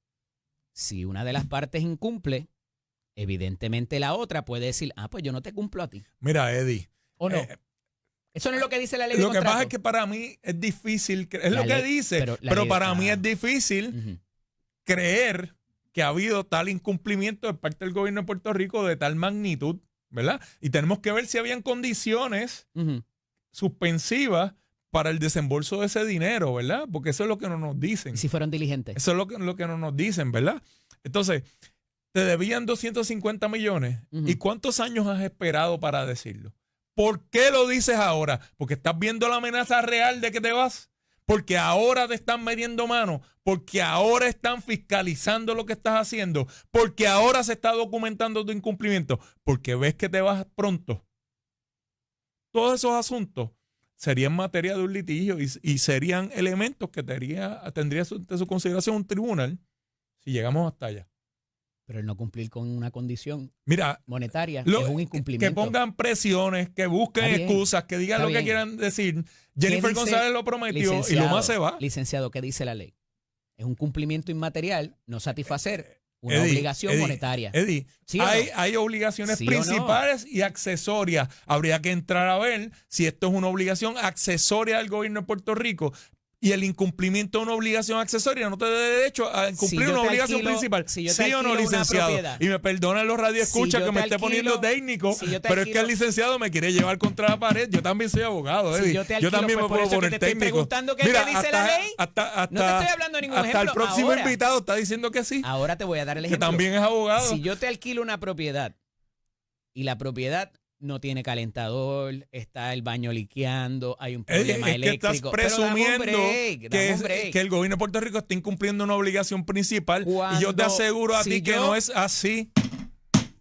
Si una de las partes incumple, evidentemente la otra puede decir, pues yo no te cumplo a ti. Mira, Eddie. ¿O no? Eso no es lo que dice la ley de Lo que contrato. pasa es que para mí es difícil, es La lo que ley- dice, pero la pero ley- para mí es difícil Ujú. creer que ha habido tal incumplimiento de parte del gobierno de Puerto Rico de tal magnitud, ¿verdad? Y tenemos que ver si habían condiciones Ujú. suspensivas para el desembolso de ese dinero, ¿verdad? Porque eso es lo que no nos dicen. ¿Y si fueron diligentes? Eso es lo que no nos dicen, ¿verdad? Entonces, te debían 250 millones. Ujú. ¿Y cuántos años has esperado para decirlo? ¿Por qué lo dices ahora? Porque estás viendo la amenaza real de que te vas. Porque ahora te están metiendo mano. Porque ahora están fiscalizando lo que estás haciendo. Porque ahora se está documentando tu incumplimiento. Porque ves que te vas pronto. Todos esos asuntos serían materia de un litigio y serían elementos que tendría de su consideración un tribunal si llegamos hasta allá. Pero el no cumplir con una condición Mira, monetaria lo- es un que incumplimiento. pongan presiones, que busquen Está bien, excusas, que digan está lo que bien. quieran decir. Jennifer dice, González lo prometió y Luma se va. Licenciado, ¿qué dice la ley? Es un cumplimiento inmaterial no satisfacer una Eddie, obligación Eddie, monetaria. Eddie, ¿Sí o no? hay obligaciones ¿Sí o no? principales y accesorias. Habría que entrar a ver si esto es una obligación accesoria del gobierno de Puerto Rico. Y el incumplimiento de una obligación accesoria no te da derecho a cumplir yo una te obligación alquilo- principal. si yo te ¿Sí o no, alquilo una licenciado? propiedad. Y me perdonan los radioescuchas Si yo que me te esté alquilo- poniendo técnico, si yo te pero es que el alquilo- licenciado me quiere llevar contra la pared. Yo también soy abogado, Si Eddie. yo te alquilo, también pues me por puedo eso que poner te estoy técnico. preguntando qué dice la ley. Hasta, No te estoy hablando de ningún hasta el ejemplo, próximo ahora. invitado está diciendo que sí, Ahora te voy a dar el que ejemplo. también es abogado. Si yo te alquilo una propiedad y la propiedad no tiene calentador, está el baño liqueando, hay un problema Es que estás eléctrico. presumiendo Pero que el gobierno de Puerto Rico está incumpliendo una obligación principal. Y yo te aseguro a ti que no es así.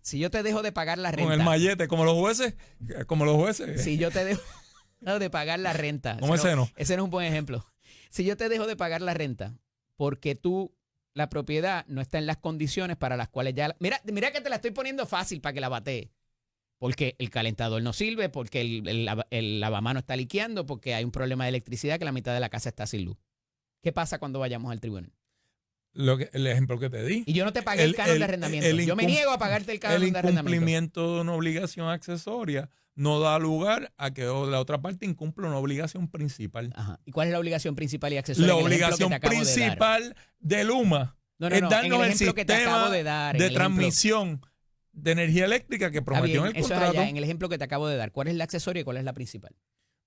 Si yo te dejo de pagar la renta. Con el mallete, como los jueces. Si yo te dejo de pagar la renta. ¿Cómo ese no? Ese no es un buen ejemplo. Si yo te dejo de pagar la renta porque la propiedad no está en las condiciones para las cuales ya... Mira que te la estoy poniendo fácil para que la batee. Porque el calentador no sirve, porque el lavamanos está liqueando, porque hay un problema de electricidad que la mitad de la casa está sin luz. ¿Qué pasa cuando vayamos al tribunal? El ejemplo que te di. Y yo no te pagué el canon de arrendamiento. Yo me niego a pagarte el canon de El arrendamiento. incumplimiento de una obligación accesoria no da lugar a que la otra parte incumpla una obligación principal. Ajá. ¿Y cuál es la obligación principal y accesoria? La en el ejemplo obligación que te acabo de dar? principal de Luma No, es en darnos el ejemplo que te acabo sistema de dar, en de el ejemplo. transmisión de energía eléctrica que Está prometió bien, en el eso es contrato. allá, en el ejemplo que te acabo de dar. ¿Cuál es la accesoria y cuál es la principal?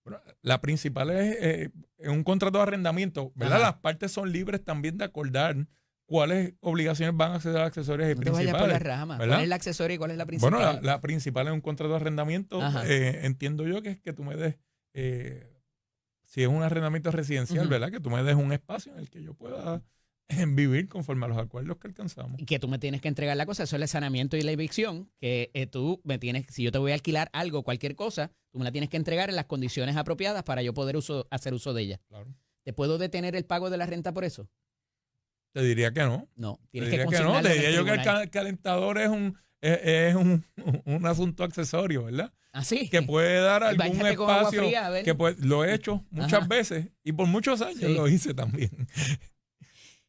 Bueno, la principal es un contrato de arrendamiento, ¿verdad? Ajá. Las partes son libres también de acordar cuáles obligaciones van a ser accesorias y No te vayas por principales. las ramas. ¿verdad? ¿Cuál es la accesoria y cuál es la principal? Bueno, la principal es un contrato de arrendamiento. Ajá. Entiendo yo que es que tú me des, si es un arrendamiento residencial, Ujú. ¿verdad? Que tú me des un espacio en el que yo pueda vivir conforme a los acuerdos que alcanzamos. Y que tú me tienes que entregar la cosa, eso es el saneamiento y la evicción, que tú me tienes, si yo te voy a alquilar algo, cualquier cosa, tú me la tienes que entregar en las condiciones apropiadas para yo poder hacer uso de ella. Claro. ¿Te puedo detener el pago de la renta por eso? Te diría que no. No, Te tienes que diría que no. consignarlo Te en el diría yo que tribunal. el calentador es un asunto accesorio, ¿verdad? ¿Así? Que puede dar Y algún báñate con agua espacio fría, a ver. que lo he hecho muchas Ajá. veces y por muchos años Sí. lo hice también.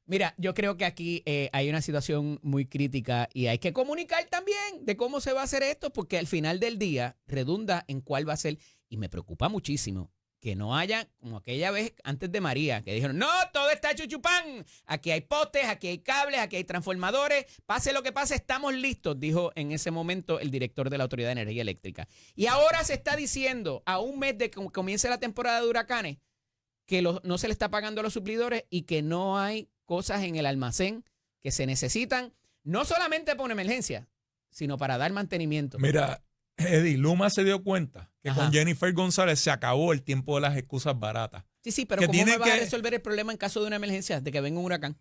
Mira, yo creo que aquí hay una situación muy crítica y hay que comunicar también de cómo se va a hacer esto, porque al final del día redunda en cuál va a ser. Y me preocupa muchísimo que no haya, como aquella vez antes de María, que dijeron, no, todo está chuchupán. Aquí hay postes, aquí hay cables, aquí hay transformadores. Pase lo que pase, estamos listos, dijo en ese momento el director de la Autoridad de Energía Eléctrica. Y ahora se está diciendo, a un mes de que comience la temporada de huracanes, que no se le está pagando a los suplidores y que no hay cosas en el almacén que se necesitan, no solamente por una emergencia, sino para dar mantenimiento. Mira, Eddie, Luma se dio cuenta que Ajá. con Jennifer González se acabó el tiempo de las excusas baratas. Sí, pero que ¿cómo me tienen vas a que- resolver el problema en caso de una emergencia, de que venga un huracán?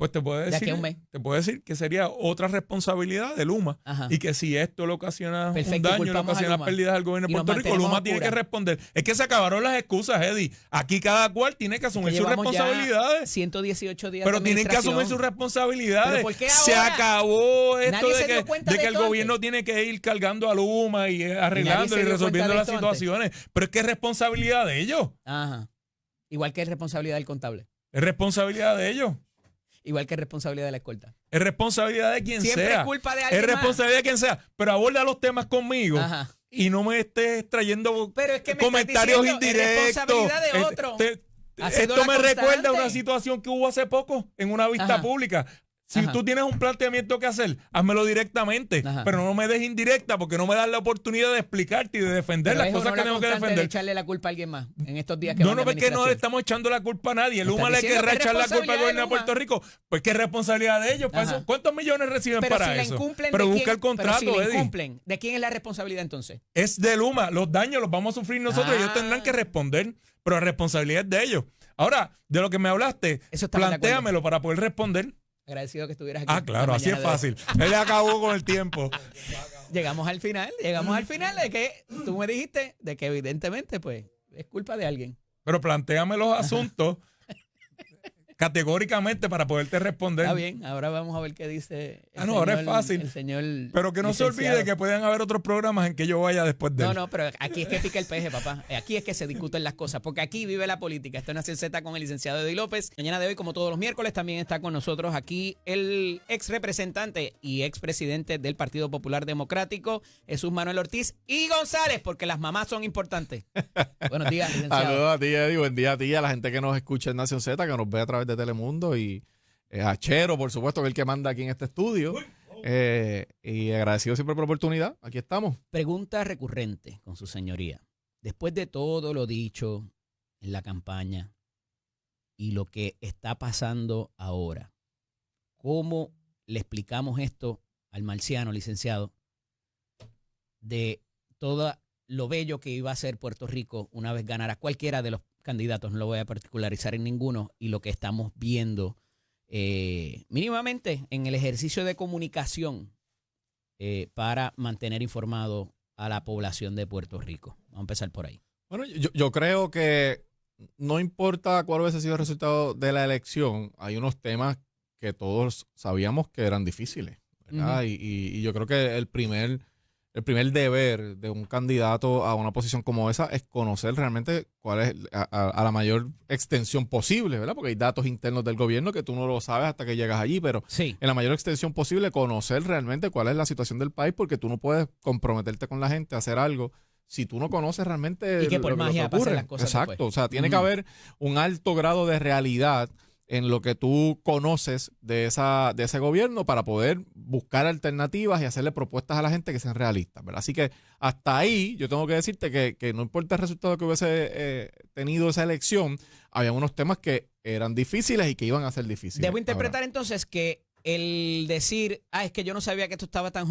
Pues te puede de aquí a un decir, mes. te puede decir que sería otra responsabilidad de Luma. Ajá. Y que si esto le ocasiona Perfecto, un daño, le culpamos a ocasiona Luma. pérdidas al gobierno de Y nos Puerto Rico, mantenemos Luma tiene que oscuras. responder. Es que se acabaron las excusas, Eddie. Aquí cada cual tiene que asumir sus Llevamos ya responsabilidades. 118 días Pero de tienen que asumir sus administración. responsabilidades. ¿Pero por qué Se ahora? acabó esto Nadie se de dio que, cuenta de de que el esto gobierno antes. tiene que ir cargando a Luma y se arreglando y dio resolviendo cuenta de las esto antes. situaciones. Pero es que es responsabilidad de ellos. Ajá. Igual que es responsabilidad del contable. Es responsabilidad de ellos. Igual que es responsabilidad de la escolta. Es responsabilidad de quien Siempre sea. es culpa de Es alguien más. responsabilidad de quien sea. Pero aborda los temas conmigo. Ajá. Y no me estés trayendo Pero es que me comentarios estás diciendo, es indirectos. responsabilidad de otro. Ha sido Esto la me recuerda a constante. una situación que hubo hace poco en una vista Ajá. pública. Si Ajá. tú tienes un planteamiento que hacer, házmelo directamente, Ajá. pero no me des indirecta porque no me das la oportunidad de explicarte y de defender Pero las es cosas honor que la tengo que constante de defender. echarle la culpa a alguien más en estos días que No, van no, de es que no le administración. estamos echando la culpa a nadie. Me Luma estás le diciendo querrá que es echar la culpa al responsabilidad gobierno de de Puerto Rico. Pues que es responsabilidad de ellos. Para Ajá. eso. ¿Cuántos millones reciben Pero para si la eso? incumplen, Pero ¿de busca quién? el contrato, Pero si la Eddie. incumplen, ¿de quién es la responsabilidad entonces? Es de Luma. Los daños los vamos a sufrir nosotros y ellos tendrán que responder, pero la responsabilidad es de ellos. Ahora, de lo que me hablaste, Eso estamos de acuerdo. plantéamelo para poder responder. Agradecido que estuvieras aquí. Ah, claro, la así es mañana de hoy. fácil. Él acabó con el tiempo. Llegamos al final de que tú me dijiste de que evidentemente pues es culpa de alguien. Pero plantéame los asuntos categóricamente para poderte responder. Está bien, ahora vamos a ver qué dice el no, ahora es señor- fácil. el señor Pero que no se licenciado. olvide que pueden haber otros programas en que yo vaya después de él. No, pero aquí es que pica el peje, papá. Aquí es que se discuten las cosas, porque aquí vive la política. Esto es Nación Z con el licenciado Eddie López. Mañana de hoy, como todos los miércoles, también está con nosotros aquí el ex representante y ex presidente del Partido Popular Democrático, Jesús Manuel Ortiz y González, porque las mamás son importantes. Buenos días, licenciado. Saludos a ti, Eddie. Buen día a ti, a la gente que nos escucha en Nación Z, que nos ve a través de Telemundo y a Chero, por supuesto, que es el que manda aquí en este estudio. Y agradecido siempre por la oportunidad. Aquí estamos. Pregunta recurrente con su señoría. Después de todo lo dicho en la campaña y lo que está pasando ahora, ¿cómo le explicamos esto al marciano, licenciado, de todo lo bello que iba a ser Puerto Rico una vez ganara cualquiera de los candidatos? No lo voy a particularizar en ninguno, y lo que estamos viendo mínimamente en el ejercicio de comunicación para mantener informado a la población de Puerto Rico. Vamos a empezar por ahí. Bueno, yo creo que no importa cuál hubiese sido el resultado de la elección, hay unos temas que todos sabíamos que eran difíciles, ¿verdad? Ujú. Y yo creo que el primer deber de un candidato a una posición como esa es conocer realmente cuál es a la mayor extensión posible, ¿verdad? Porque hay datos internos del gobierno que tú no lo sabes hasta que llegas allí, pero Sí. en la mayor extensión posible conocer realmente cuál es la situación del país, porque tú no puedes comprometerte con la gente a hacer algo si tú no conoces realmente Y que por lo magia te pasen ocurre. las cosas Exacto, después. o sea, tiene que Ujú. haber un alto grado de realidad en lo que tú conoces de ese gobierno para poder buscar alternativas y hacerle propuestas a la gente que sean realistas, ¿verdad? Así que hasta ahí yo tengo que decirte que no importa el resultado que hubiese tenido esa elección, había unos temas que eran difíciles y que iban a ser difíciles. Debo interpretar entonces que el decir, es que yo no sabía que esto estaba tan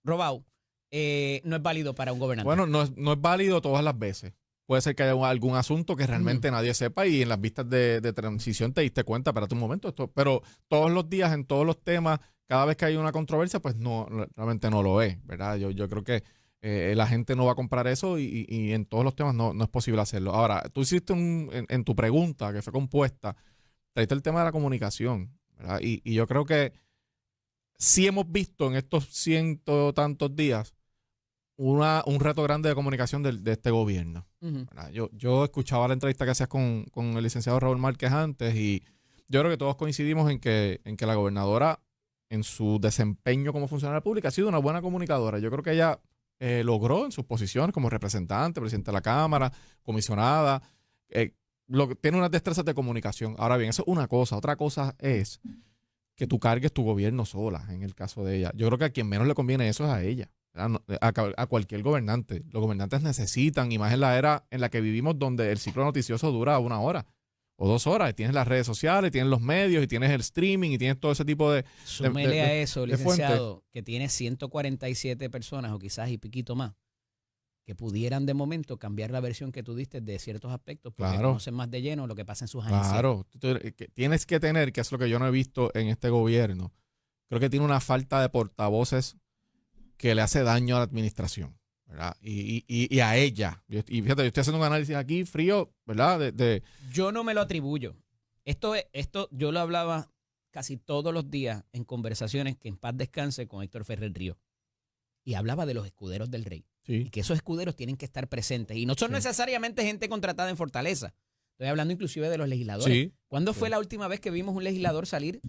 robado, no es válido para un gobernante. Bueno, no es válido todas las veces. Puede ser que haya algún asunto que realmente nadie sepa y en las vistas de transición te diste cuenta, espérate un momento, pero todos los días, en todos los temas, cada vez que hay una controversia, pues no, realmente no lo es, ¿verdad? Yo creo que la gente no va a comprar eso y en todos los temas no es posible hacerlo. Ahora, tú hiciste en tu pregunta, que fue compuesta, traíste el tema de la comunicación, ¿verdad? Y yo creo que sí hemos visto en estos ciento tantos días un reto grande de comunicación de este gobierno. Ujú. ¿Verdad? Yo escuchaba la entrevista que hacías con el licenciado Raúl Márquez antes y yo creo que todos coincidimos en que la gobernadora en su desempeño como funcionaria pública ha sido una buena comunicadora. Yo creo que ella logró en sus posiciones como representante, presidente de la Cámara, comisionada, tiene unas destrezas de comunicación. Ahora bien, eso es una cosa. Otra cosa es que tú cargues tu gobierno sola, en el caso de ella. Yo creo que a quien menos le conviene eso es a ella. A cualquier gobernante. Los gobernantes necesitan, y más en la era en la que vivimos, donde el ciclo noticioso dura 1 hora o 2 horas, y tienes las redes sociales, tienes los medios, y tienes el streaming, y tienes todo ese tipo de... Súmele a eso, de fuente. licenciado, que tiene 147 personas o quizás y piquito más que pudieran de momento cambiar la versión que tú diste de ciertos aspectos, porque Claro. conocen más de lleno lo que pasa en sus agencias. Claro, tienes que tener, que es lo que yo no he visto en este gobierno, creo que tiene una falta de portavoces que le hace daño a la administración, ¿verdad? Y a ella. Y fíjate, yo estoy haciendo un análisis aquí frío, ¿verdad? Yo no me lo atribuyo. Esto yo lo hablaba casi todos los días en conversaciones que en paz descanse con Héctor Ferrer Río. Y hablaba de los escuderos del rey. Y Sí. que esos escuderos tienen que estar presentes. Y no son Sí. necesariamente gente contratada en Fortaleza. Estoy hablando inclusive de los legisladores. Sí. ¿Cuándo Sí. fue la última vez que vimos un legislador salir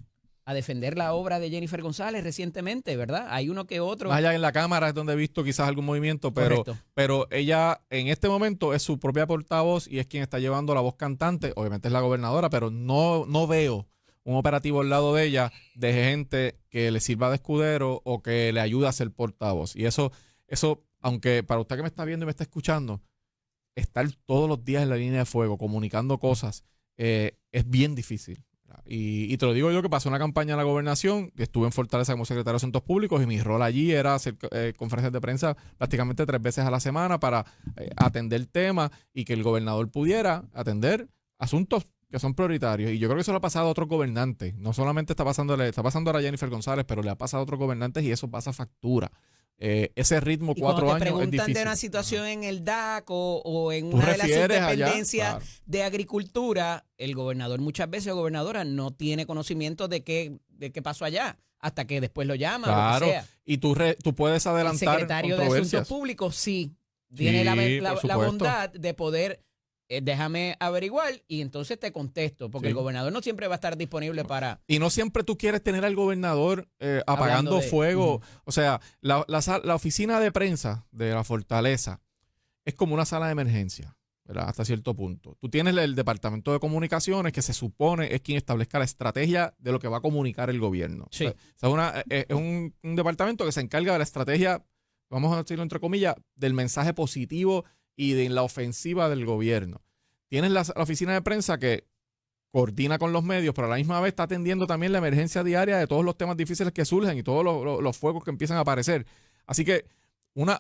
a defender la obra de Jennifer González recientemente, verdad? Hay uno que otro. Más allá en la Cámara es donde he visto quizás algún movimiento, Correcto. pero ella en este momento es su propia portavoz y es quien está llevando la voz cantante. Obviamente es la gobernadora, pero no veo un operativo al lado de ella de gente que le sirva de escudero o que le ayude a ser portavoz. Y eso, aunque para usted que me está viendo y me está escuchando, estar todos los días en la línea de fuego comunicando cosas es bien difícil. Y te lo digo yo que pasé una campaña en la gobernación, estuve en Fortaleza como secretario de Asuntos Públicos y mi rol allí era hacer conferencias de prensa prácticamente 3 veces a la semana para atender temas y que el gobernador pudiera atender asuntos que son prioritarios. Y yo creo que eso le ha pasado a otros gobernantes. No solamente está pasando ahora a Jennifer González, pero le ha pasado a otros gobernantes y eso pasa factura. Ese ritmo, Y 4 cuando te años, es preguntan difícil. de una situación en el DAC o en ¿Tú una de las refieres allá? subdependencias Claro. de agricultura, el gobernador muchas veces o gobernadora no tiene conocimiento de qué pasó allá hasta que después lo llama o Claro. lo que sea. Y tú puedes El adelantar secretario de controversias. Asuntos Públicos sí tiene la por supuesto. bondad de poder déjame averiguar y entonces te contesto, porque Sí. el gobernador no siempre va a estar disponible para... Y no siempre tú quieres tener al gobernador apagando Hablando de- fuego. Ujú. O sea, la oficina de prensa de la Fortaleza es como una sala de emergencia, ¿verdad? Hasta cierto punto. Tú tienes el departamento de comunicaciones que se supone es quien establezca la estrategia de lo que va a comunicar el gobierno. Sí. O sea, es un departamento que se encarga de la estrategia, vamos a decirlo entre comillas, del mensaje positivo y de la ofensiva del gobierno. Tienes la oficina de prensa que coordina con los medios, pero a la misma vez está atendiendo también la emergencia diaria de todos los temas difíciles que surgen y todos los fuegos que empiezan a aparecer. Así que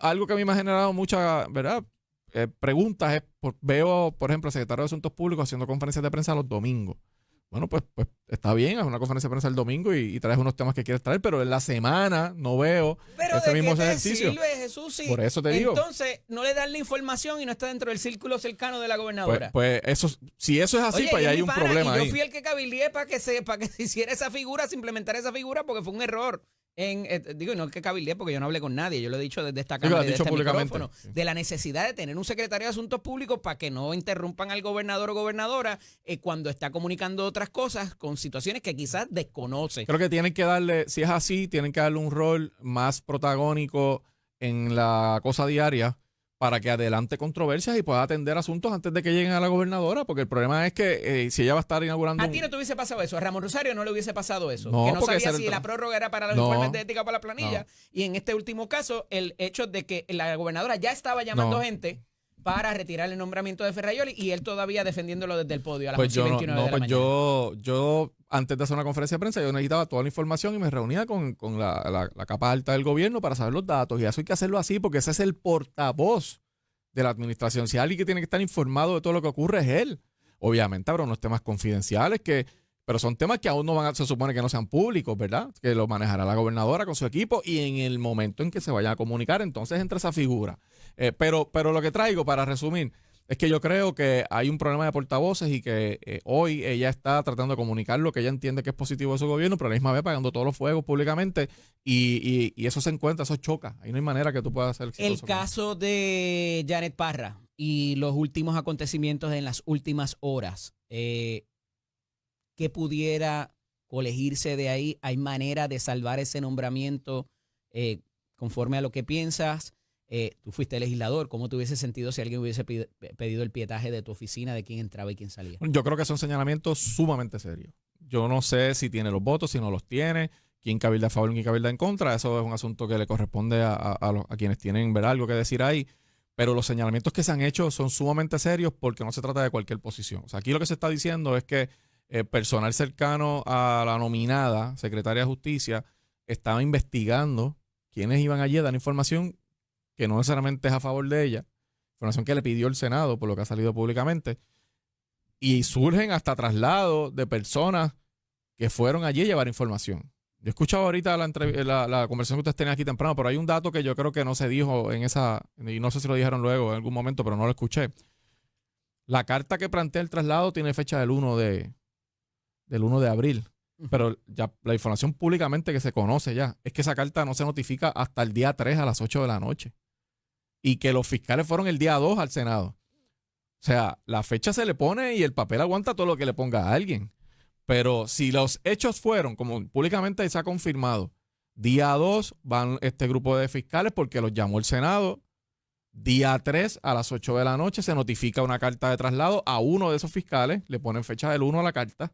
algo que a mí me ha generado muchas, ¿verdad? Preguntas es, veo, por ejemplo, al secretario de Asuntos Públicos haciendo conferencias de prensa los domingos. Bueno, pues está bien, haz una conferencia de prensa el domingo y traes unos temas que quieres traer, pero en la semana no veo Pero ese ¿de mismo qué te ejercicio. sirve, Jesús? Si Por eso te digo. entonces no le dan la información y no está dentro del círculo cercano de la gobernadora. Pues eso, si eso es así, Oye, pues y ya es hay mi un pana, problema y yo ahí. fui el que cabildeé para que se hiciera esa figura, se implementara esa figura, porque fue un error. Digo, no es que cabildeé porque yo no hablé con nadie, yo lo he dicho desde esta Sí, lo cámara has y de dicho este públicamente. micrófono, Sí. de la necesidad de tener un secretario de Asuntos Públicos para que no interrumpan al gobernador o gobernadora cuando está comunicando otras cosas con situaciones que quizás desconoce. Creo que tienen que darle, si es así, tienen que darle un rol más protagónico en la cosa diaria para que adelante controversias y pueda atender asuntos antes de que lleguen a la gobernadora, porque el problema es que si ella va a estar inaugurando... ¿A ti no te hubiese pasado eso? ¿A Ramón Rosario no le hubiese pasado eso? No, que no porque ese sabía era si el la tra- prórroga era para los No, informes de ética o para la planilla. no. Y en este último caso, el hecho de que la gobernadora ya estaba llamando No. gente para retirar el nombramiento de Ferrayoli y él todavía defendiéndolo desde el podio a las Pues 8:29 de la pues mañana. yo antes de hacer una conferencia de prensa, yo necesitaba toda la información y me reunía con la capa alta del gobierno para saber los datos. Y eso hay que hacerlo así porque ese es el portavoz de la administración. Si hay alguien que tiene que estar informado de todo lo que ocurre es él. Obviamente habrá unos temas confidenciales pero son temas que aún se supone que no sean públicos, ¿verdad? Que lo manejará la gobernadora con su equipo y en el momento en que se vaya a comunicar, entonces entra esa figura. Pero lo que traigo, para resumir, es que yo creo que hay un problema de portavoces y que hoy ella está tratando de comunicar lo que ella entiende que es positivo de su gobierno, pero a la misma vez pagando todos los fuegos públicamente y eso se encuentra, eso choca. Ahí no hay manera que tú puedas hacer exitoso El con eso. caso de Janet Parra y los últimos acontecimientos en las últimas horas, ¿qué pudiera colegirse de ahí? ¿Hay manera de salvar ese nombramiento conforme a lo que piensas? Tú fuiste legislador, ¿cómo te hubiese sentido si alguien hubiese pedido el pietaje de tu oficina de quién entraba y quién salía? Yo creo que son señalamientos sumamente serios. Yo no sé si tiene los votos, si no los tiene, quién cabilda a favor y quién cabilda en contra. Eso es un asunto que le corresponde a quienes tienen, ¿verdad?, algo que decir ahí. Pero los señalamientos que se han hecho son sumamente serios porque no se trata de cualquier posición. O sea, aquí lo que se está diciendo es que personal cercano a la nominada secretaria de Justicia estaba investigando quiénes iban allí a dar información que no necesariamente es a favor de ella información que le pidió el Senado, por lo que ha salido públicamente, y surgen hasta traslados de personas que fueron allí a llevar información. Yo he escuchado ahorita la conversación que ustedes tenían aquí temprano, pero hay un dato que yo creo que no se dijo en esa, y no sé si lo dijeron luego en algún momento, pero no lo escuché. La carta que plantea el traslado tiene fecha del 1 de abril, pero ya la información públicamente que se conoce ya es que esa carta no se notifica hasta el día 3 a las 8 de la noche y que los fiscales fueron el día 2 al Senado. O sea, la fecha se le pone y el papel aguanta todo lo que le ponga a alguien. Pero si los hechos fueron, como públicamente se ha confirmado, día 2 van este grupo de fiscales porque los llamó el Senado. Día 3 a las 8 de la noche se notifica una carta de traslado a uno de esos fiscales, le ponen fecha del 1 a la carta.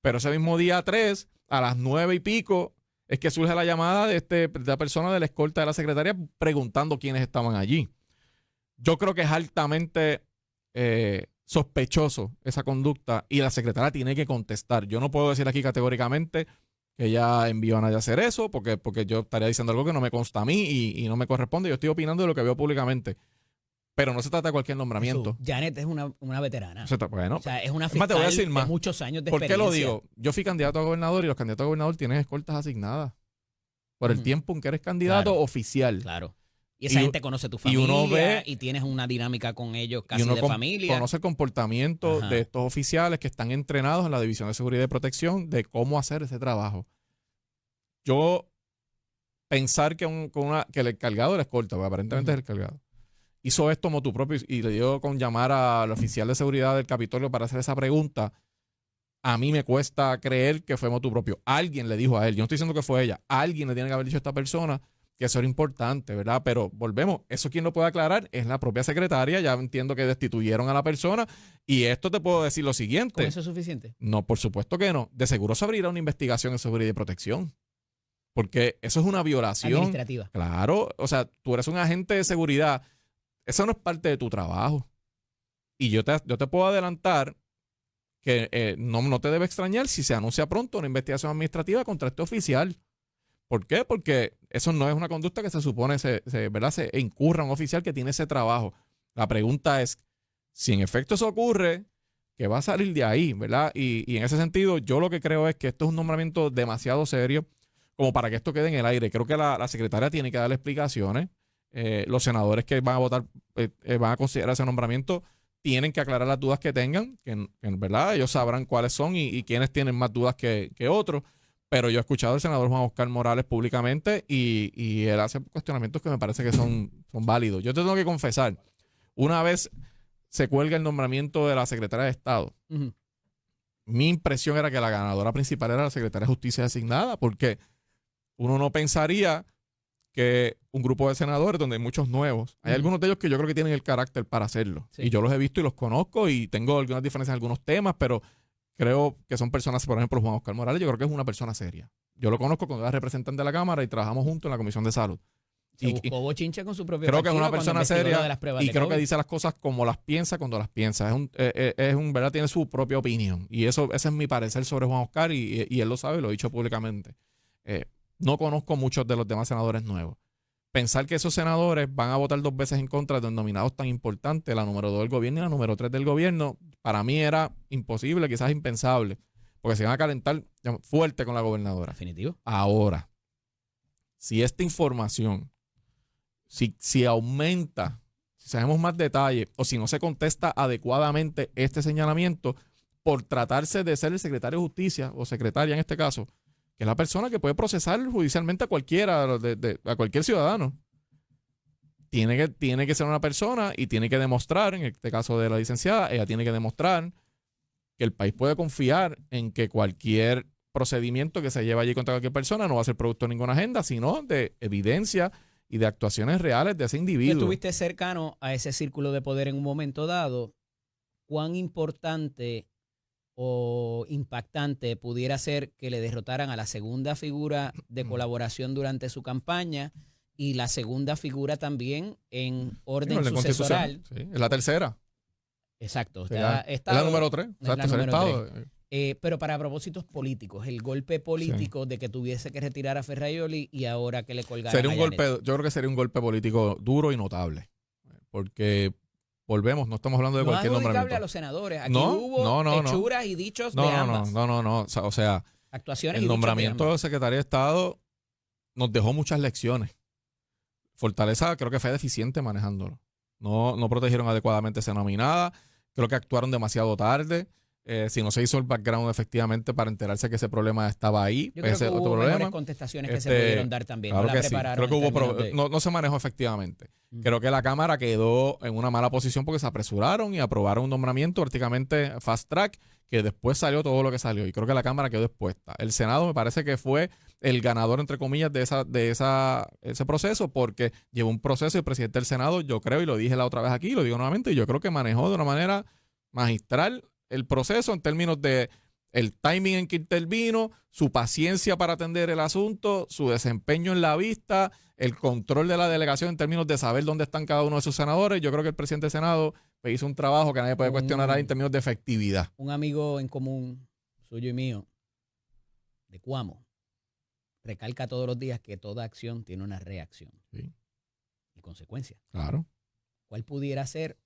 Pero ese mismo día 3, a las 9 y pico, es que surge la llamada de la persona de la escolta de la secretaria preguntando quiénes estaban allí. Yo creo que es altamente sospechoso esa conducta y la secretaria tiene que contestar. Yo no puedo decir aquí categóricamente que ella envió a nadie a hacer eso porque yo estaría diciendo algo que no me consta a mí y no me corresponde. Yo estoy opinando de lo que veo públicamente. Pero no se trata de cualquier nombramiento. Janet es una veterana. Bueno, o sea, es una te voy a fiscal decir más. de muchos años de ¿Por qué experiencia. lo digo? Yo fui candidato a gobernador y los candidatos a gobernador tienen escoltas asignadas por el tiempo en que eres candidato oficial. Claro. Y esa gente conoce tu y familia uno ve- y tienes una dinámica con ellos Y casi uno de familia. conoce el comportamiento Ajá. de estos oficiales que están entrenados en la División de Seguridad y Protección de cómo hacer ese trabajo. Yo pensar que el encargado de la escolta, porque aparentemente es el encargado, hizo esto motu propio y le dio con llamar al oficial de seguridad del Capitolio para hacer esa pregunta, a mí me cuesta creer que fue motu propio. Alguien le dijo a él, yo no estoy diciendo que fue ella, alguien le tiene que haber dicho a esta persona que eso era importante, ¿verdad? Pero volvemos, eso quien lo puede aclarar es la propia secretaria, ya entiendo que destituyeron a la persona y esto te puedo decir lo siguiente. ¿Con eso es suficiente? No, por supuesto que no. De seguro se abrirá una investigación en seguridad y protección. Porque eso es una violación. Administrativa. Claro, o sea, tú eres un agente de seguridad. Eso no es parte de tu trabajo. Y yo te puedo adelantar que no te debe extrañar si se anuncia pronto una investigación administrativa contra este oficial. ¿Por qué? Porque eso no es una conducta que se supone ¿verdad? Se incurra un oficial que tiene ese trabajo. La pregunta es, si en efecto eso ocurre, ¿qué va a salir de ahí? ¿Verdad? Y en ese sentido, yo lo que creo es que esto es un nombramiento demasiado serio como para que esto quede en el aire. Creo que la secretaria tiene que darle explicaciones. Los senadores que van a votar, van a considerar ese nombramiento, tienen que aclarar las dudas que tengan, que ¿verdad? Ellos sabrán cuáles son y quiénes tienen más dudas que otros. Pero yo he escuchado al senador Juan Oscar Morales públicamente y él hace cuestionamientos que me parece que son válidos. Yo te tengo que confesar, una vez se cuelga el nombramiento de la secretaria de Estado, mi impresión era que la ganadora principal era la secretaria de Justicia designada, porque uno no pensaría que un grupo de senadores donde hay muchos nuevos, hay algunos de ellos que yo creo que tienen el carácter para hacerlo. Sí. Y yo los he visto y los conozco y tengo algunas diferencias en algunos temas, pero creo que son personas, por ejemplo, Juan Oscar Morales, yo creo que es una persona seria. Yo lo conozco cuando era representante de la Cámara y trabajamos juntos en la Comisión de Salud. Se buscó bochinche con su propio creo que es una partido persona seria y creo COVID. que dice las cosas como las piensa cuando las piensa. ¿Verdad? Tiene su propia opinión. Y ese es mi parecer sobre Juan Oscar y él lo sabe y lo he dicho públicamente. No conozco muchos de los demás senadores nuevos. Pensar que esos senadores van a votar 2 veces en contra de nominados tan importantes, la número 2 del gobierno y la número 3 del gobierno, para mí era imposible, quizás impensable, porque se van a calentar fuerte con la gobernadora. Definitivo. Ahora, si esta información, si aumenta, si sabemos más detalles o si no se contesta adecuadamente este señalamiento por tratarse de ser el secretario de Justicia o secretaria en este caso, que es la persona que puede procesar judicialmente a cualquiera, a cualquier ciudadano. Tiene que ser una persona y tiene que demostrar, en este caso de la licenciada, ella tiene que demostrar que el país puede confiar en que cualquier procedimiento que se lleve allí contra cualquier persona no va a ser producto de ninguna agenda, sino de evidencia y de actuaciones reales de ese individuo. Estuviste cercano a ese círculo de poder en un momento dado. ¿Cuán importante o impactante pudiera ser que le derrotaran a la segunda figura de colaboración durante su campaña y la segunda figura también en orden sucesoral? Sí, es la tercera. Exacto. Es la número 3. Exacto, estado. Pero para propósitos políticos, el golpe político de que tuviese que retirar a Ferraioli y ahora que le colgaran sería un a Janet. golpe, yo creo que sería un golpe político duro y notable. Porque volvemos, no estamos hablando de No cualquier adjudicable nombramiento. a los senadores. Aquí No, hubo no. hechuras y dichos No, de no, ambas. no. O sea, Actuaciones el y dichos de nombramiento ambas. del secretario de Estado nos dejó muchas lecciones. Fortaleza creo que fue deficiente manejándolo. No protegieron adecuadamente esa nominada. Creo que actuaron demasiado tarde. Si no se hizo el background efectivamente para enterarse que ese problema estaba ahí, Yo creo ese que es otro hubo mejores problema. contestaciones que se pudieron dar también. Claro No la que sí. prepararon. Creo que en términos de- no se manejó efectivamente. Mm. Creo que la Cámara quedó en una mala posición porque se apresuraron y aprobaron un nombramiento prácticamente fast track, que después salió todo lo que salió. Y creo que la Cámara quedó expuesta. El Senado me parece que fue el ganador, entre comillas, de ese proceso, porque llevó un proceso y el presidente del Senado, yo creo, y lo dije la otra vez aquí, lo digo nuevamente, y yo creo que manejó de una manera magistral el proceso en términos de el timing en que intervino, su paciencia para atender el asunto, su desempeño en la vista, el control de la delegación en términos de saber dónde están cada uno de sus senadores. Yo creo que el presidente del Senado hizo un trabajo que nadie puede cuestionar ahí en términos de efectividad. Un amigo en común, suyo y mío, de Cuamo, recalca todos los días que toda acción tiene una reacción Sí, y consecuencia. claro. ¿Cuál pudiera ser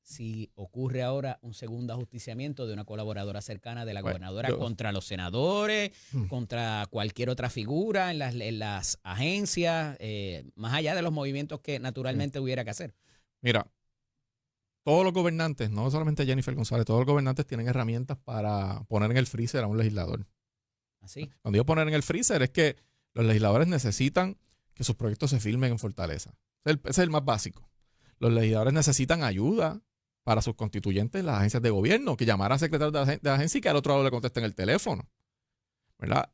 si ocurre ahora un segundo ajusticiamiento de una colaboradora cercana de la Bueno, gobernadora yo- contra los senadores, contra cualquier otra figura en las agencias, más allá de los movimientos que naturalmente hubiera que hacer? Mira, todos los gobernantes, no solamente Jennifer González, todos los gobernantes tienen herramientas para poner en el freezer a un legislador. Así. Cuando digo poner en el freezer es que los legisladores necesitan que sus proyectos se firmen en Fortaleza. Ese es el más básico. Los legisladores necesitan ayuda para sus constituyentes, las agencias de gobierno, que llamar al secretario de la agencia y que al otro lado le contesten el teléfono. ¿Verdad?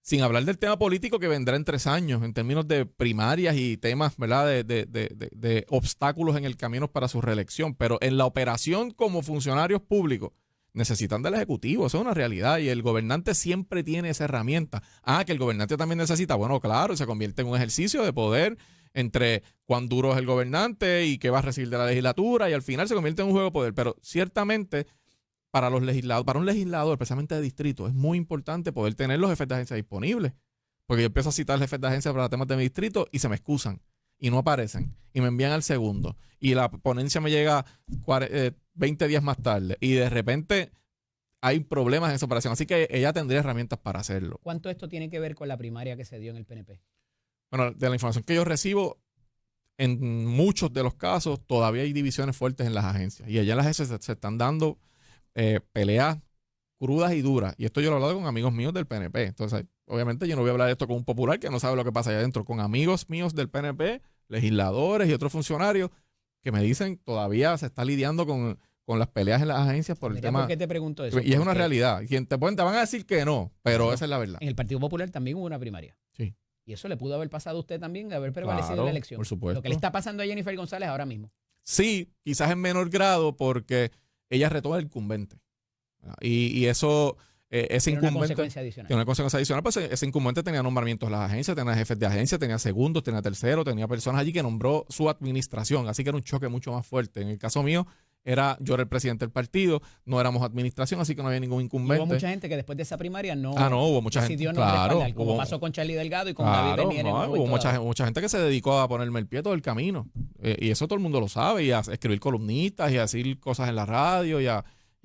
Sin hablar del tema político que vendrá en 3 años, en términos de primarias y temas, ¿verdad? De obstáculos en el camino para su reelección. Pero en la operación como funcionarios públicos, necesitan del Ejecutivo, eso es una realidad. Y el gobernante siempre tiene esa herramienta. Que el gobernante también necesita, bueno, claro, se convierte en un ejercicio de poder entre cuán duro es el gobernante y qué va a recibir de la legislatura, y al final se convierte en un juego de poder. Pero ciertamente para los legisladores, para un legislador, especialmente de distrito, es muy importante poder tener los jefes de agencia disponibles. Porque yo empiezo a citar jefes de agencia para temas de mi distrito y se me excusan y no aparecen y me envían al segundo. Y la ponencia me llega 20 días más tarde y de repente hay problemas en esa operación. Así que ella tendría herramientas para hacerlo. ¿Cuánto esto tiene que ver con la primaria que se dio en el PNP? Bueno, de la información que yo recibo, en muchos de los casos todavía hay divisiones fuertes en las agencias. Y allá en las agencias se están dando peleas crudas y duras. Y esto yo lo he hablado con amigos míos del PNP. Entonces, obviamente yo no voy a hablar de esto con un popular que no sabe lo que pasa allá adentro. Con amigos míos del PNP, legisladores y otros funcionarios que me dicen todavía se está lidiando con las peleas en las agencias por el Mira, tema. ¿por qué te pregunto eso? Y es una Porque realidad. Quien te van a decir que no, pero Claro. esa es la verdad. en el Partido Popular también hubo una primaria. Sí. Y eso le pudo haber pasado a usted también, de haber prevalecido Claro, en la elección. por supuesto. Lo que le está pasando a Jennifer González ahora mismo. Sí, quizás en menor grado porque ella retó al incumbente. Y eso, ese Tiene una incumbente consecuencia adicional. tiene una consecuencia adicional. Pues ese incumbente tenía nombramientos en las agencias, tenía jefes de agencia, tenía segundos, tenía terceros, tenía personas allí que nombró su administración. Así que era un choque mucho más fuerte. En el caso mío, yo era el presidente del partido, no éramos administración, así que no había ningún Y incumbente. hubo mucha gente que después de esa primaria no, no, hubo mucha gente. decidió no Claro, respaldar, como pasó con Charlie Delgado y con David claro, Bernier. no, hubo mucha gente que se dedicó a ponerme el pie todo el camino. Y eso todo el mundo lo sabe, y a escribir columnistas, y a decir cosas en la radio, y a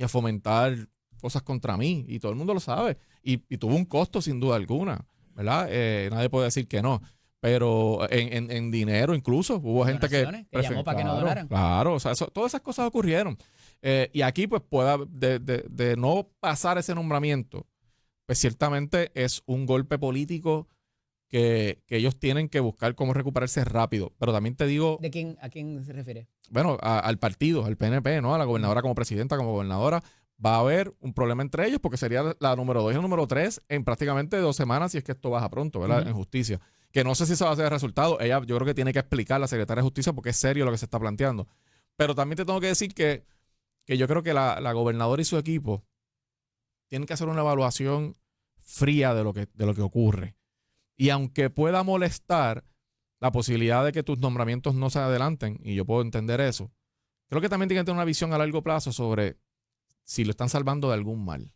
fomentar cosas contra mí, y todo el mundo lo sabe. Y tuvo un costo sin duda alguna, ¿verdad? Nadie puede decir que no. Pero en dinero incluso, hubo gente que llamó para que no donaran. Claro, o sea, todas esas cosas ocurrieron. Y aquí pues de no pasar ese nombramiento, pues ciertamente es un golpe político que ellos tienen que buscar cómo recuperarse rápido. Pero también te digo, ¿A quién se refiere? bueno, al partido, al PNP, ¿no? A la gobernadora como presidenta, como gobernadora. Va a haber un problema entre ellos porque sería la número 2 y la número 3 en prácticamente 2 semanas si es que esto baja pronto, ¿verdad? Ujú. En justicia. Que no sé si eso va a ser el resultado. Ella, yo creo que tiene que explicar a la secretaria de Justicia porque es serio lo que se está planteando. Pero también te tengo que decir que yo creo que la gobernadora y su equipo tienen que hacer una evaluación fría de lo que ocurre. Y aunque pueda molestar la posibilidad de que tus nombramientos no se adelanten, y yo puedo entender eso, creo que también tienen que tener una visión a largo plazo sobre si lo están salvando de algún mal.